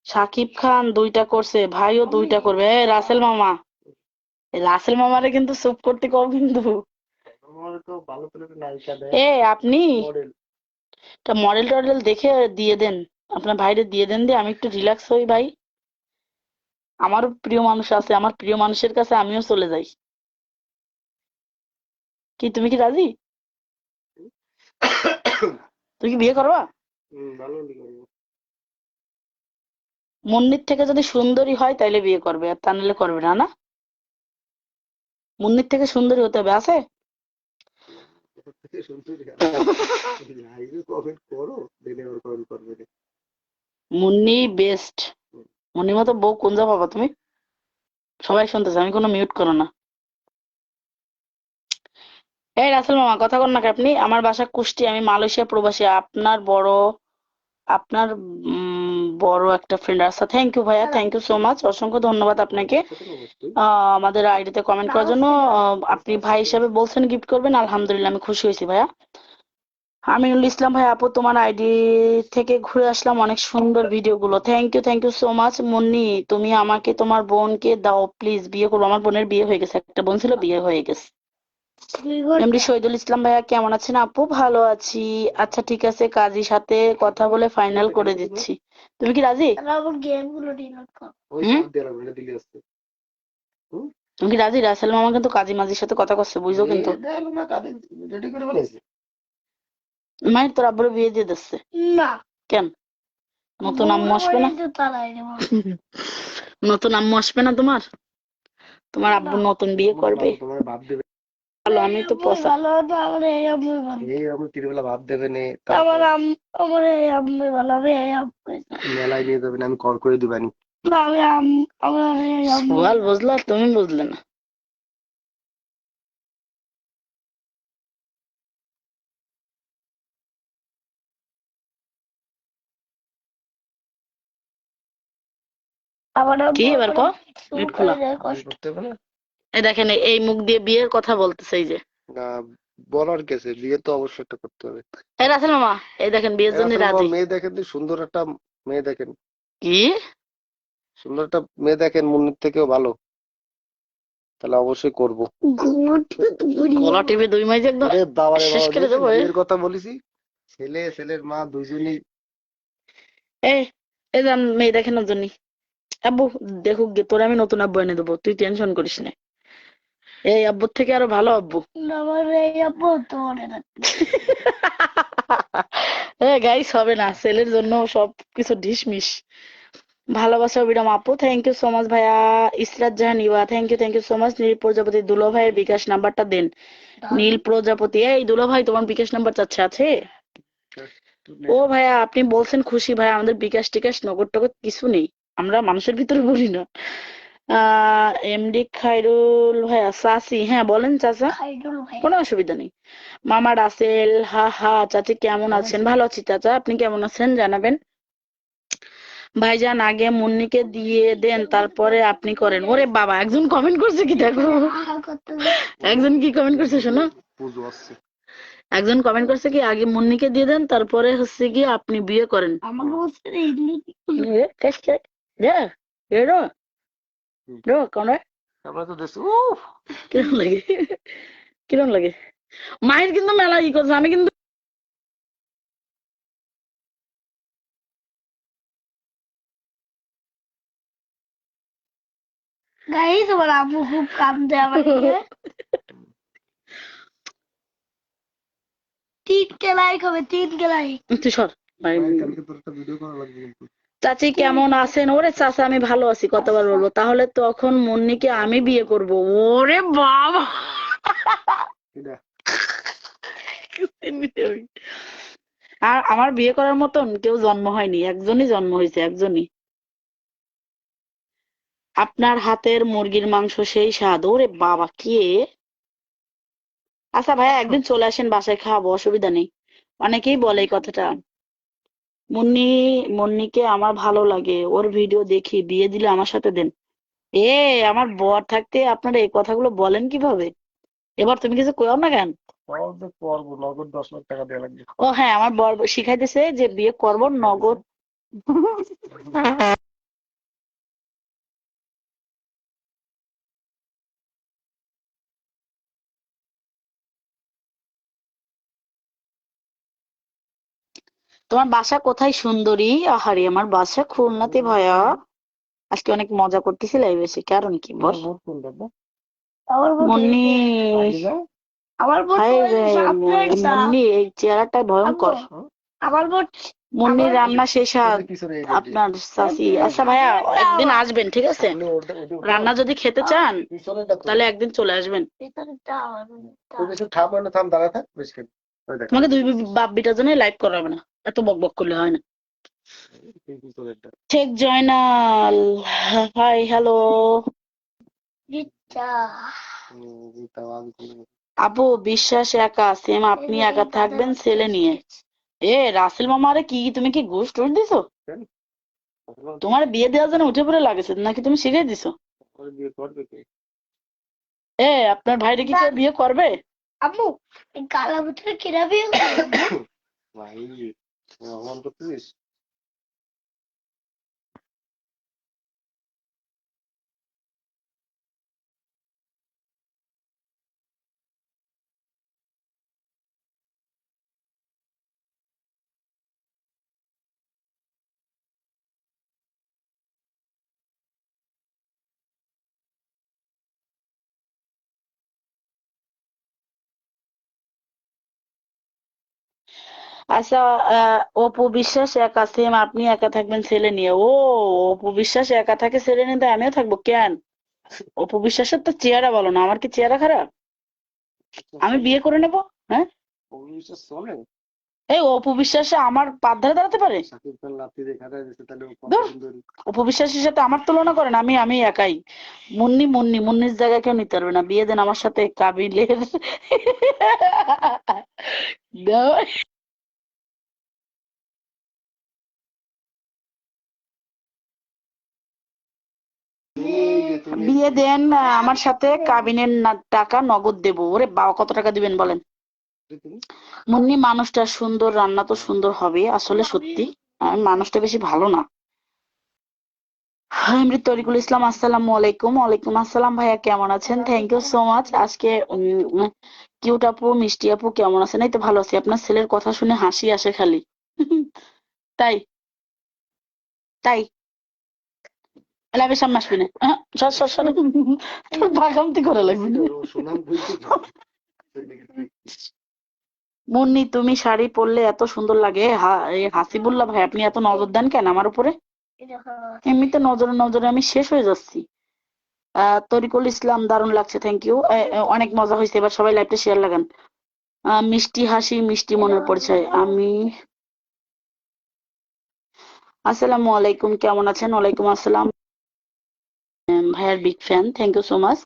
সাকিব খান 2টা করছে, ভাইও 2টা করবে। রাসেল মামা, রাসেল মামারে কিন্তু চুপ করতে কও কিন্তু। আপনি মডেল টডেল দেখে দিয়ে দেন, আপনার ভাইরে দিয়ে দেন, দিয়ে আমি একটু রিল্যাক্স হই ভাই। আমারও প্রিয় মানুষ আছে, আমার প্রিয় মানুষের কাছে আমিও চলে যাই। কি তুমি কি রাজি? তুমি কি বিয়ে করবা? মুন্নির থেকে যদি সুন্দরী হয় তাইলে বিয়ে করবে, আর তা নাহলে করবে না। না, মুন্নির থেকে সুন্দরী হতে হবে, আছে? মুন্নি বেস্ট। মুন্নির মতো বউ কোন যা পাবা তুমি? সবাই শুনতেছে, আমি কোনো মিউট করো না। রাসেল মামা, কথা কন না কে আপনি? আমার বাসা কুষ্টি, আমি মালয়েশিয়া প্রবাসী। আপনার বড় একটা ফ্রেন্ড আছে। থ্যাংক ইউ ভাইয়া, থ্যাংক ইউ সো মাচ, অসংখ্য ধন্যবাদ আপনাকে আমাদের আইডিতে কমেন্ট করার জন্য। আপনি ভাই হিসাবে বলছেন গিফট করবেন, আলহামদুলিল্লাহ, আমি খুশি হয়েছি ভাইয়া। আমিনুল ইসলাম ভাই, আপু তোমার আইডি থেকে ঘুরে আসলাম, অনেক সুন্দর ভিডিওগুলো, thank you so much. Munni, তুমি আমাকে তোমার বোনকে দাও প্লিজ, বিয়ে করবো। আমার বোনের বিয়ে হয়ে গেছে, একটা বোন ছিল, বিয়ে হয়ে গেছে। এমডি শহীদুল ইসলাম ভাইয়া কেমন আছেন? আপু ভালো আছি। আচ্ছা ঠিক আছে, কাজীর সাথে কথা বলে ফাইনাল করে দিচ্ছি। তুমি কি রাজি? ওই হুম? সাপ দিয়ে লাগবে, এটা দিলে আসছে। হুম? তুমি কি রাজি? রাসেল মামা কিন্তু কাজী মাঝির সাথে কথা করছে, বুঝছো কিন্তু। এটা হলো না, কাদের রেডি করে ফেলেছে। মায়ের তোর আব্বুর বিয়ে দিয়ে দিচ্ছে। না, কেন? নতুন আম্মু আসবে না? নতুন আম্মু আসবে না তোমার? তোমার আব্বু নতুন বিয়ে করবে? ভালো, তোমার ভাব দেবে। ভালো, আমি তো পচা। ভালো হতো আমার এই আম্মু ভালো। এই আমি তিরবেলা ভাব দেবে নে, আমার তারপর আমার এই আম্মু ভালো, আমি এই আম্মু মেলায় নিয়ে যাবেন, আমি কল করে দিবানি। না, আমার এই আম্মু সোয়াল বুঝলা, তুমি বুঝলে না। আমার কি এবার ক? মিট খোলা। করতে হবে না। এই দেখেন, এই মুখ দিয়ে বিয়ের কথা বলতেছে, এই যে। না, বলার কেসে বিয়ে তো অবশ্যই একটা করতে হবে। এই রাসেল মামা, এই দেখেন বিয়ের জন্য আসলে রাজি। মেয়ে দেখেন তো, সুন্দর একটা মেয়ে দেখেন, কি? সুন্দর একটা মেয়ে দেখেন, মনের থেকেও ভালো, তাহলে অবশ্যই করব। গলা টিপে দুই মাইজ একদম আরে বাবা রে শেষ বাবা, করে দেবো। বিয়ের কথা বলেছি, ছেলে ছেলের মা দুইজনই। এই এই যে মেয়ে দেখেন ওর জন্য। আব্বু দেখুক গে, তোর আমি নতুন আব্বু এনে দেবো, তুই টেনশন করিস না। এই আব্বুর থেকে আরো ভালো আব্বু। আমার এই আম্মু তোমার গাইস, হবে না, ছেলের জন্য সবকিছু ঢিসমিস। ভালোবাসা অবিরাম আপু, ইউ সো মাচ ভাইয়া। ইসরাত জাহান ইবা, থ্যাংক ইউ সো মাচ। নীল প্রজাপতি, দুলো ভাইয়ের বিকাশ নাম্বারটা দেন। নীল প্রজাপতি, এই দুলো ভাই তোমার বিকাশ নাম্বার চাচ্ছে, আছে? ও ভাইয়া, আপনি বলছেন খুশি ভাই, আমাদের বিকাশ টিকাশ নগদ টগদ কিছু নেই, আমরা মানুষের ভিতরে বলি না। এমডি খাইরুল ভাইয়া, চাচি, হ্যাঁ বলেন চাচা, খাইরুল ভাই। কোনো অসুবিধা নেই। মামা রাসেল, হা হা, চাচি কেমন আছেন? ভালো আছি চাচা, আপনি কেমন আছেন জানাবেন। ভাইজান আগে মুন্নিকে দিয়ে দেন, তারপরে আপনি করেন। ওরে বাবা, একজন কমেন্ট করছে কি দেখো, একজন কি কমেন্ট করছে শোনো। পুজো আসছে। একজন কমেন্ট করছে কি, আগে মুন্নিকে দিয়ে দেন, তারপরে হচ্ছে কি আপনি বিয়ে করেন। আমাকে বলছে আমরা তো দেখছি, কিরম লাগে? কিরম লাগে? মায়ের কিন্তু মেলা ই করছে, আমি কিন্তু গাইস, আমার আম্মু খুব কান্দে আমাকে। 3 লাইক হবে, 3 লাইক। তুই সর। কালকে তোর একটা ভিডিও করা লাগবে কিন্তু। চাচি কেমন আছেন? ওরে চাচা আমি ভালো আছি, কতবার বলবো? তাহলে তখন মুন্নিকে আমি বিয়ে করব। ওরে বাবা, এটা আর আমার বিয়ে করার মতন কেউ জন্ম হয়নি, একজনই জন্ম হয়েছে, একজনই। আপনার হাতের মুরগির মাংস সেই স্বাদ। ওরে বাবা, কে? আচ্ছা ভাইয়া, একদিন চলে আসেন, বাসায় খাওয়াবো, অসুবিধা নেই। অনেকেই বলে এই কথাটা। মুন্নি, মুন্নিকে আমার ভালো লাগে, ওর ভিডিও দেখি, বিয়ে দিলে আমার সাথে দেন। এ, আমার বর থাকতে আপনারা এই কথাগুলো বলেন কিভাবে? এবার তুমি কিছু কইও না কেন? করবো, নগদ 10 লাখ টাকা দেওয়া লাগবে। ও হ্যাঁ, আমার বর শিখাইতেছে যে বিয়ে করব নগদ। তোমার বাসা কোথায় সুন্দরী? আহারে, আমার বাসা খুলনাতে ভাইয়া। আজকে অনেক মজা করতেছি লাইভে এসে, কারণ কি বল? আমার বোন মুন্নি, আমার বোন হাই রে, সাবস্ক্রাইব মুন্নি এই চেহারাটা ভয়ঙ্কর। আমার বোন মুন্নির আমার- রান্না শেষ হাত আপনার চাচি। আচ্ছা ভাইয়া, একদিন আসবেন, ঠিক আছে? রান্না যদি খেতে চান তাহলে একদিন চলে আসবেন। থাম, দাঁড়া থাক, বেশ খেল। ওই দেখ, তোমাকে দুই বাপ বিটার জন্য লাইভ করাবে না, এত বক বক করলে হয় না। Sheikh Joynal, hi hello. আপু বিশ্বাস একা, সেম আপনি একা থাকবেন ছেলে নিয়ে। রাসেল মামারে কি তুমি কি ঘুষ টুস দিছো? তোমার বিয়ে দেওয়ার জন্য উঠে পড়ে লাগেছে নাকি তুমি শিখিয়ে দিছো? বিয়ে করবে কে? আপনার ভাইরে কি কেউ বিয়ে করবে? আম্মু, এই কালা ভুতরে কিরা বিয়ে করবে? ভাই অপমান করতেছিস? আচ্ছা, অপু বিশ্বাস একা, সেম আপনি একা থাকবেন ছেলে নিয়ে। ও, অপু বিশ্বাস একা থাকে ছেলে নিয়ে, তাই আমিও থাকবো কেন? অপু বিশ্বাসের তো চেহারা ভালো না, আমার কি চেহারা খারাপ? আমি বিয়ে করে নেব। হ্যাঁ, অবিশ্বাস চলে? এই অপু বিশ্বাসে আমার পাত ধারে দাঁড়াতে পারে? সাকিব খান লাত্তি দেখা দেয় দিছে, তাহলে ও কত ধুর, সুন্দরী। অপু বিশ্বাসের সাথে আমার তুলনা করেন? আমি একাই। মুন্নির জায়গায় কেউ নিতে পারবে না। বিয়ে দেন আমার সাথে কাবিলের। দাও। বিয়ে দেন, আমার সাথে কাবিনের টাকা নগদ দেবো। ওরে বাবা, কত টাকা দিবেন বলেন? মুন্নি মানুষটা সুন্দর, রান্না তো সুন্দর হবে। আসলে সত্যি মানুষটা বেশি ভালো না। এমনি তরিকুল ইসলাম, আসসালামু আলাইকুম। ওয়ালাইকুম আসসালাম ভাইয়া, কেমন আছেন? Thank you so much. আজকে কিউট আপু, মিষ্টি আপু কেমন আছেন? এই তো ভালো আছি। আপনার ছেলের কথা শুনে হাসি আসে খালি। তাই তাই লাইভের সামনে আসবি না। সর সর সর, তোর বাগামতি করা লাগবে না। ও সুনাম বইতে মুন্নি, তুমি শাড়ি পরলে এত সুন্দর লাগে। হাসিবুল্লাহ ভাই, আপনি এত নজর দেন কেন আমার উপরে? এমনিতে নজরে নজরে আমি শেষ হয়ে যাচ্ছি। তরিকুল ইসলাম, দারুণ লাগছে, থ্যাংক ইউ। অনেক মজা হয়েছে। এবার সবাই লাইভটা শেয়ার লাগান। মিষ্টি হাসি, মিষ্টি মনের পরিচয়। আমি আসসালামু আলাইকুম, কেমন আছেন? ওয়ালাইকুম আসসালাম। ভাইয়ার big fan, thank you so much.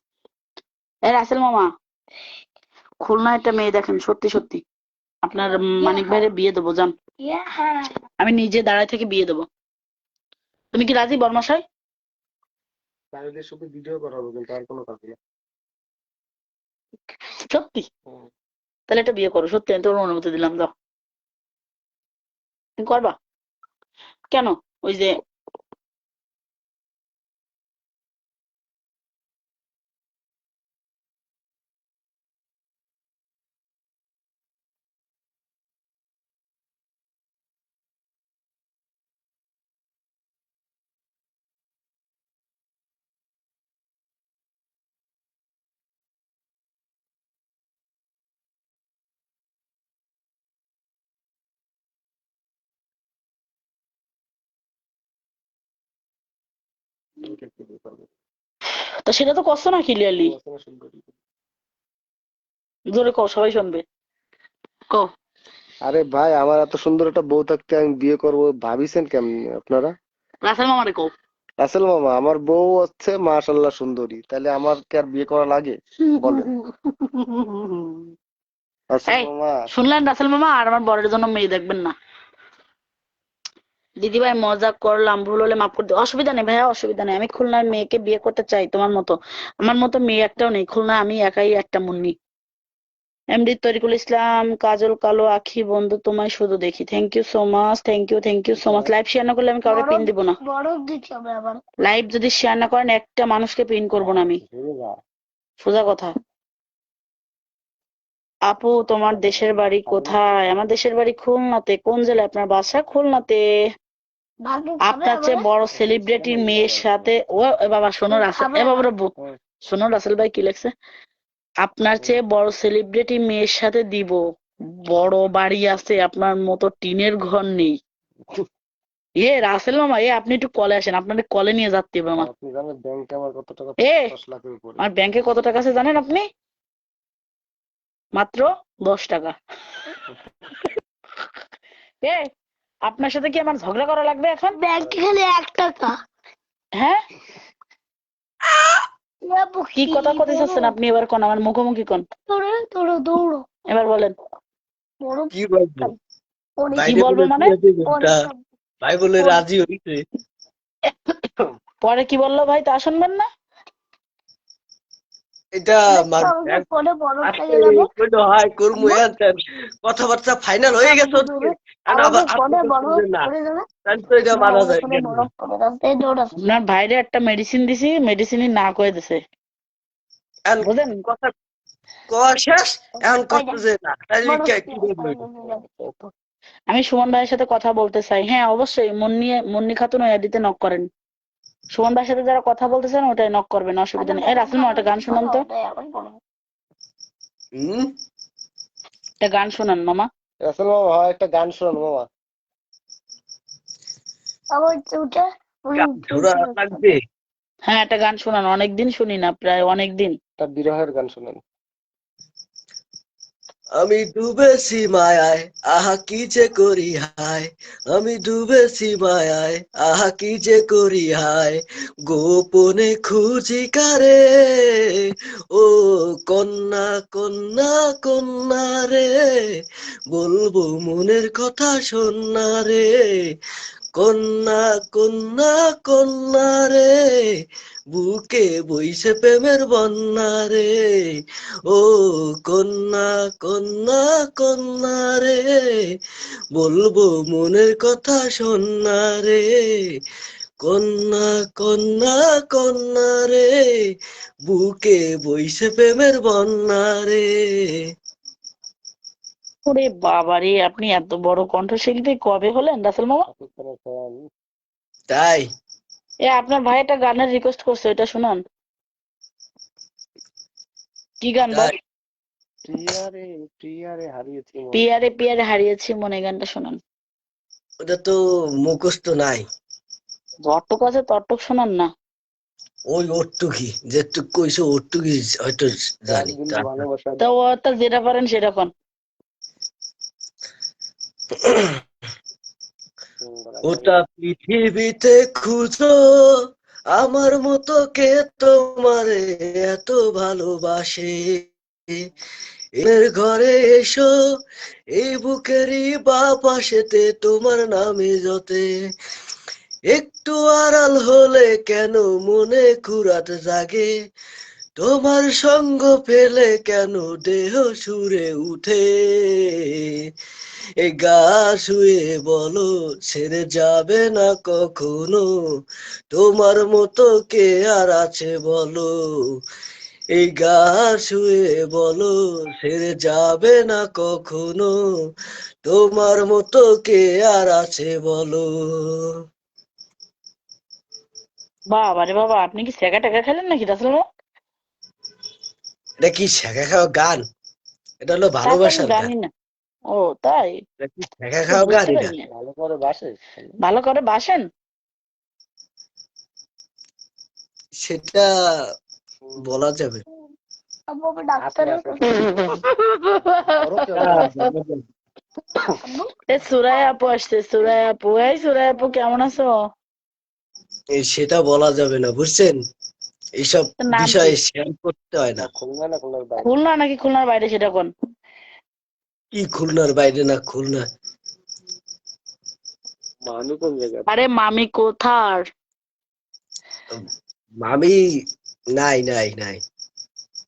Rasel মামা, খুলনা একটা মেয়ে দেখেন, সত্যি সত্যি আপনার মানিক ভাইয়ের বিয়ে দেবো, যান। আমি নিজে দাঁড়ায় থেকে বিয়ে দেবো। তুমি কি রাজি বর্মশাই? তাদের সাথে ভিডিও করাবো, কিন্তু আর কোনো কাজ না। সত্যি? তাহলে একটা বিয়ে করো, সত্যি আমি তোমার অনুমতি দিলাম, যাও। তুমি করবা কেন? ওই যে তা সেটা তো কষ্ট না, ক্লিয়ারলি জোরে কও, সবাই শুনবে। কও। আরে ভাই, আমার এত সুন্দর একটা বউ থাকতে আমি বিয়ে করবো ভাবিছেন কেমনি আপনারা? রাসেল মামারে কও। রাসেল মামা, আমার বউ হচ্ছে মাশাআল্লাহ সুন্দরী, তাহলে আমার কি আর বিয়ে করা লাগে? বলেন রাসেল এই, মামা। শুনলেন রাসেল মামা? আর আমার বরের জন্য মেয়ে দেখবেন না। দিদি ভাই মজা করলাম, ভুল হলে মাফ করে দিও। অসুবিধা নেই ভাইয়া, অসুবিধা নেই। আমি খুলনার মেয়েকে বিয়ে করতে চাই তোমার মতো। আমার মতো মেয়ে একটাও নেই খুলনায়, আমি একাই একটা মুন্নি। এমডি তরিকুল ইসলাম, কাজল কালো আখি, বন্ধু তোমায় শুধু দেখি। Thank you so much, thank you so much. Live share না করলে আমি কাউকে পিন দিব না। বরফ দিতে হবে আবার। লাইভ যদি শেয়ার না করেন, একটা মানুষকে পিন করব না আমি, সোজা কথা। আপু, তোমার দেশের বাড়ি কোথায়? আমার দেশের বাড়ি খুলনাতে। কোন জেলায় আপনার বাসা? খুলনাতে। ভাগ্যে খাবে আপনার চেয়ে আবার। বড় সেলিব্রিটির মেয়ের সাথে এ বাবা শোনো রাসেল, এ বাবা রব্বু, শোনো রাসেল ভাই কি লেখছে। আপনার চেয়ে বড় সেলিব্রিটি মেয়ের সাথে দিব। বড় বাড়ি আছে, আপনার মতো টিনের ঘর নেই। রাসেল মামা, আপনি একটু কলে আসেন, আপনাদের কলে নিয়ে যাচ্ছে হবে আমার। আপনি জানেন ব্যাংকে আমার কত টাকা? এ 10 লাখের উপরে। আমার ব্যাংকে কত টাকা আছে জানেন আপনি? মাত্র 10 টাকা। এ আপনার সাথে কি আমার ঝগড়া করা লাগবে এখন? ব্যাংকে খালি 1 টাকা। হ্যাঁ, কি কথা কথা চাচ্ছেন আপনি? এবার কোন, আমার মুখোমুখি কোন। দৌড়ো দৌড়ো দৌড়ো। এবার বলেন। বড় কি বলবো? কি বাইরে বলবো বলে মানে? দিয়েছে ঘন্টা। ভাই বলে রাজি হইছে। পরে কি বললো ভাই তা শুনবেন না? এটা আমাকে পরে বরফ আজকে লেগে যাবে কইলো হাই করমু এনতেন কথাবার্তা ফাইনাল হয়ে গেছে ওদিকে। আর আবার আমাকে পরে আপনি বরফ করতেছেন না, পড়ে যাবে তাহলে তো এটা মানা আমাকে যায় পরে কেন? বরফ পড়ে যাবে এই দৌড়াচ্ছে আপনার ভাইরে একটা মেডিসিন দিছি, মেডিসিনই না করে দিছে, এখন বুঝলেন? কথা কওয়া শেষ, এখন ওই যে করতেছে না, তাহলে বরফ কি বলবো এটা? আমি সুমন ভাইয়ের সাথে কথা বলতে চাই। হ্যাঁ অবশ্যই, মুন্নি খাতুন ওই আইডিতে নক করেন। সুমন ভাইয়ের সাথে যারা কথা বলতে চান ওটাই নক করবেন, অসুবিধা নেই। এই রাসেল মামা একটা গান শোনান তো, হুম? একটা গান শোনান মামা। রাসেল মামা হয় একটা গান শোনান মামা। আবার উঠে গান ঝোড়া লাগবে। হ্যাঁ একটা গান শোনান, অনেকদিন শুনি না, প্রায় অনেকদিন। একটা বিরহের গান শোনান। আমি ডুবেছি মায়ায়, আহা কি যে করি হায়। আমি ডুবেছি মায়ায়, আহা কি যে করি হায়। গোপনে খুঁজি কারে, ও কন্যা কন্যা কন্যা রে। বলবো মনের কথা শোনা রে, কন্যা কন্যা কন্যা রে। বুকে বইছে প্রেমের বন্যা রে, ও কন্যা কন্যা কন্যা রে। বলবো মনের কথা শোনা রে, কন্যা কন্যা কন্যা রে। বুকে বইছে প্রেমের বন্যা রে। ওরে বাবারে, আপনি এত বড় কণ্ঠশিল্পী কবে হলেন রাসেল মামা? তাই আপনার ভাই একটা গানের রিকোয়েস্ট করছে, এটা শুনান। কি গান বল? তাই প্রিয়ারে প্রিয়ারে হারিয়েছি মন। পিয়ারে পিয়ারে হারিয়েছি মনে, গানটা শোনান। ওটা তো মুখস্থ নাই। যতটুক আছে ততটুক শোনান না। ওই ওটুকি যেটুক কইছো ওটুকি হয়তো জানি। দিল ভালোবাসা তো তা যেটা পারেন সেটা কোন। ওটা পৃথিবীতে খুঁজো আমার মতো কে তোমারে এত ভালোবাসে। এর ঘরে এসো এই বুকেরই বা পাশেতে তোমার নামে যতে। একটু আড়াল হলে কেন মনে কুরাত জাগে। তোমার সঙ্গ পেলে কেন দেহ সুরে উঠে। এই গা শুয়ে বলো ছেড়ে যাবে না কখনো। তোমার মতো কে আর আছে বলো। এই গা শুয়ে বলো ছেড়ে যাবে না কখনো। তোমার মতো কে আর আছে বলো। বাবা রে বাবা, আপনি কি সেকা টেকা খেলেন নাকি রাসেল মামা? এটা কি শেখা খাওয়া গান? এটা হলো তা তো আমি ভালোবাসার গান। জানি না। ও তাই? এটা কি শেখা তো খাওয়া গান বুঝতে এটা? পারিনি। ভালো করে বাসে। ভালো করে বাসেন? সেটা বলা যাবে। আব্বু আবার ডাক্তারের এ সুরাই আপু আসছে, সুরাই আপু। এই সুরাই আপু কেমন আছো? সেটা বলা যাবে না বুঝছেন, এইসব তোর নাম কি? বিষয়ে শেয়ার করতে হয় না। খুলনা না খুলনার বাইরে? খুলনা নাকি খুলনার বাইরে সেটা কোন। কি খুলনার বাইরে না খুলনা? মানু কোন জায়গা? আরে মামি কোথার? আমি নাই নাই নাই।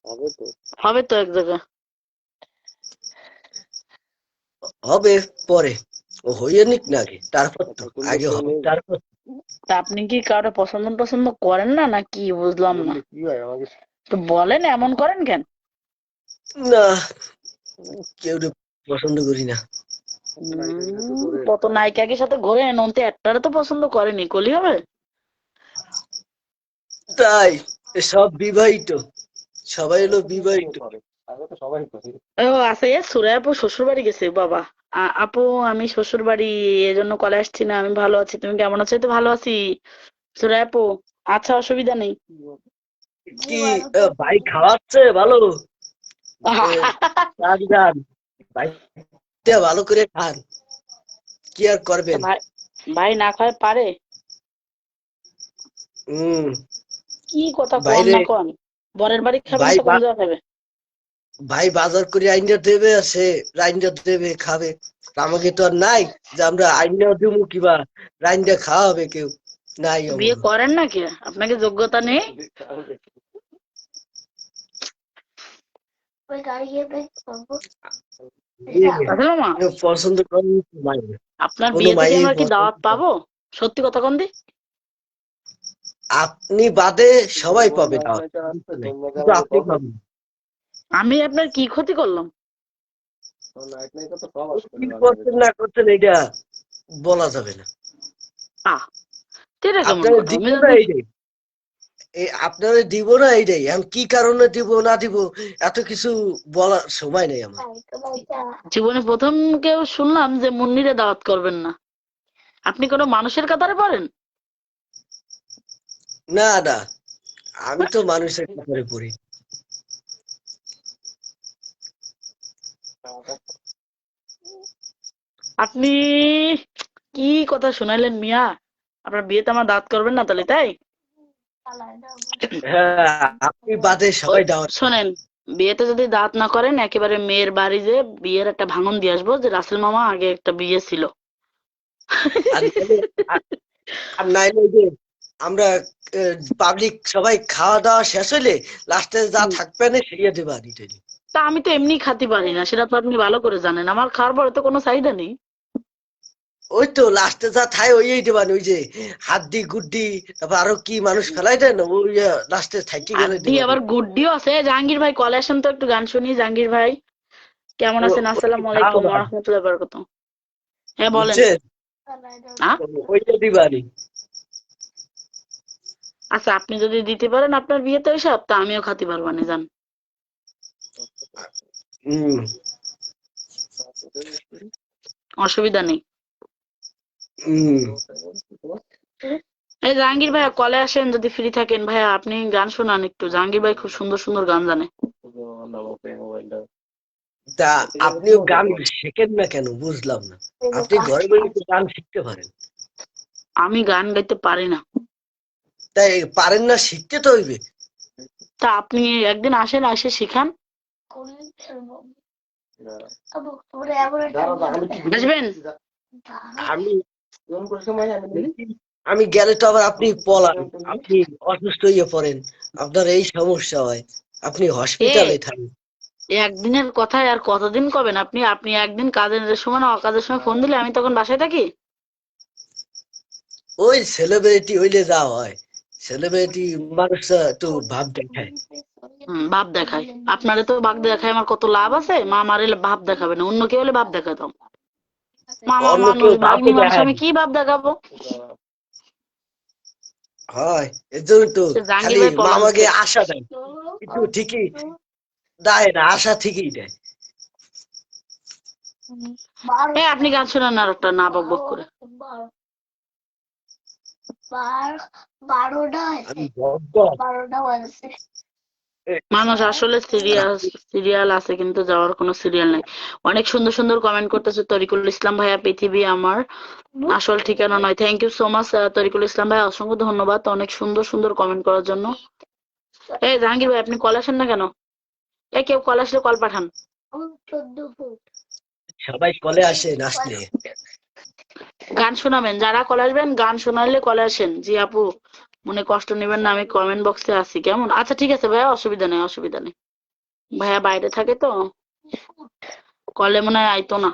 হবে তো। হবে তো এক জায়গা। হবে পরে, ও হইয়ে নিক না আগে, তারপর তো আগে হবে তারপর। তা আপনি কি কারো পছন্দ টছন্দ করেন না নাকি, বুঝলাম না। কি হয় আমাকে? তো বলেন, এমন করেন কেন? না, কেউ পছন্দ করি না। কত নায়িকাকে সাথে ঘোরেন, অন্তে একটারে তো পছন্দ করেনি, কলি হবে। তাই সব বিবাহিত, সবাই হলো বিবাহিত। আগে তো সবাই করে। ও আছে, সুরাই আপু শ্বশুর বাড়ি গেছে বাবা। আপু আমি শ্বশুর বাড়ি, এজন্য কলে আসছি না। আমি ভালো আছি, তুমি কেমন আছো? এই তো ভালো আছি সুরাই আপু। আচ্ছা অসুবিধা নেই। কি ভাই খাওয়াচ্ছে ভালো? খান খান ভাই, ভালো করে খান, কি আর করবেন। ভাই, ভাই না খায় পারে? হম। কি কথা কন বাইরে না কন, বরের বাড়ি খাবেন ভাই তো কোন জায়গা খাবে? ভাই বাজার করে আইনা দেবে, আছে রাইন্দা দেবে খাবে। আমাকে তো আর নাই যে আমরা আইনা দেবো কিবা রাইন্দা খাওয়াবে কেউ, নাই বিয়ে আমার। করেন নাকি? আপনাকে যোগ্যতা নেই? ওই গাড়ি গিয়ে প্রেস করবো রাসেল মামা পছন্দ করেন ভাই, আপনার কোনো বিয়েতে মাই কি আমরা কি পছন্দ দাওয়াত করে। পাবো? সত্যি কথা কোন দি? আপনি বাদে সবাই পাবে দাওয়াত, সমস্যা নেই। কিন্তু আপনি পাবেন। আমি আপনার কি ক্ষতি করলাম? কি করছেন না করছেন এটা বলা যাবে না। আহ এটা কেমন আপনারা কথা? দিব আমি না যদি এইটাই, আপনারা দিব না এইটাই, এখন কি কারণে দিব না দিব এত কিছু বলার সময় নেই আমার। জীবনে প্রথম কেউ শুনলাম যে মুন্নিরে দাওয়াত করবেন না। আপনি কোনো মানুষের কাতারে পড়েন? না না, আমি তো মানুষের কাছে পড়ি। আপনি কি কথা শুনাইলেন মিয়া? আপনার বিয়েতে আমার দাওয়াত করবেন না তাহলে, তাই? হ্যাঁ, আপনি বাদে সবাই দাওয়াত। শোনেন, বিয়েতে যদি দাওয়াত না করেন একেবারে মেয়ের বাড়ি যে বিয়ের একটা ভাঙন দিয়ে আসবো যে রাসেল মামা আগে একটা বিয়ে ছিল। আর আর নাইলে ওই যে আমরা পাবলিক সবাই খাওয়া দাওয়া শেষ হইলে লাস্টে যা থাকবে না সেরিয়ে দেবা দিতে। তা আমি তো এমনি খাতি পারি না, সেটা তো আপনি ভালো করে জানেন। আমার খাওয়ার পরে তো কোনো চাহিদা নেই। ওই তো লাস্টে যা থাই ওই দেবানি, ওই যে হাড্ডি গুড্ডি তারপর আরো কি মানুষ ফেলাই দেয় না, ওই লাস্টে থাকি গেলে আড্ডি দেবানি। আবার গুড্ডিও আছে। জাহাঙ্গীর ভাই কলে আসেন তো, একটু গান শুনি। জাহাঙ্গীর ভাই কেমন আছেন? আসসালামু আলাইকুম ওয়া রাহমাতুল্লাহি ওয়া বারাকাতুহু। হ্যাঁ বলেন। বুঝছেন, হ্যাঁ ওইটা দিবানি। আচ্ছা, আপনি যদি দিতে পারেন আপনার বিয়েতে ওইসব, তা আমিও খাতি পারবো না, জান। হম, অসুবিধা নেই। হম। এই জাহাঙ্গীর ভাইয়া কলে আসেন যদি ফ্রি থাকেন। ভাইয়া আপনি গান শোনান একটু। জাহাঙ্গীর ভাই খুব সুন্দর সুন্দর গান জানে। তা আপনিও গান শেখেন না কেন বুঝলাম না। আপনি ঘরে বসে গান শিখতে পারেন। আমি গান গাইতে পারি না। তাই পারেন না, শিখতে তো হইবে। তা আপনি একদিন আসেন, এসে শিখান। আসবেন? আমি আমি গেলে তো আবার আপনি পলান, আপনি অসুস্থ হয়ে পড়েন, আপনার এই সমস্যা হয়, আপনি হসপিটালে থাকেন। একদিনের কথায় আর কতদিন কবেন আপনি? আপনি একদিন কাজের সময় না অকাজের সময় ফোন দিলে আমি তখন বাসায় থাকি। ওই সেলিব্রিটি হইলে যা হয়, সেলিব্রিটি মানুষরা একটু ভাব দেখায়। ভাব দেখায়? আপনারে তো ভাব দেখায় আমার কত লাভ আছে। মা মারে ভাব দেখাবে না, অন্য কেউ হলে ভাব দেখাতাম। মামা অন্য মানুষ, কেউ ভাব ভাগ্নি মানুষ, দেখায় আমি কি ভাব দেখাবো? হয়, এর জন্য তো জাহাঙ্গীর খালি ভাই কল মামাকে আনছে। আশা দেয়, কিন্তু ঠিকই দেয় না, আশা ঠিকই দেয়। আপনি গান শোনান আর একটা, না বক বক করে। আমি বড্ড মানুষ আসলে সিরিয়াল আছে কিন্তু যাওয়ার কোনো সিরিয়াল নাই। অনেক সুন্দর সুন্দর কমেন্ট করতেছে তরিকুল ইসলাম ভাইয়া। পৃথিবী আমার আসল ঠিকানা নয়। Thank you so much Tariqul Islam ভাই, অসংখ্য ধন্যবাদ অনেক সুন্দর সুন্দর কমেন্ট করার জন্য। এই জাহাঙ্গীর ভাই আপনি কল আসেন না কেন? কেউ কল আসলে কল পাঠান। সবাই কলে আসে নাচলে। গান শোনাবেন, যারা কল আসবেন গান শোনালে কলে আসেন। জি আপু, মনে কষ্ট নেবেন না, আমি কমেন্ট বক্সে আছি কেমন? আচ্ছা ঠিক আছে ভাইয়া, অসুবিধা নেই অসুবিধা নেই। ভাইয়া বাইরে থাকে তো, কলে মনে হয় আইতো না।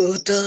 ওটা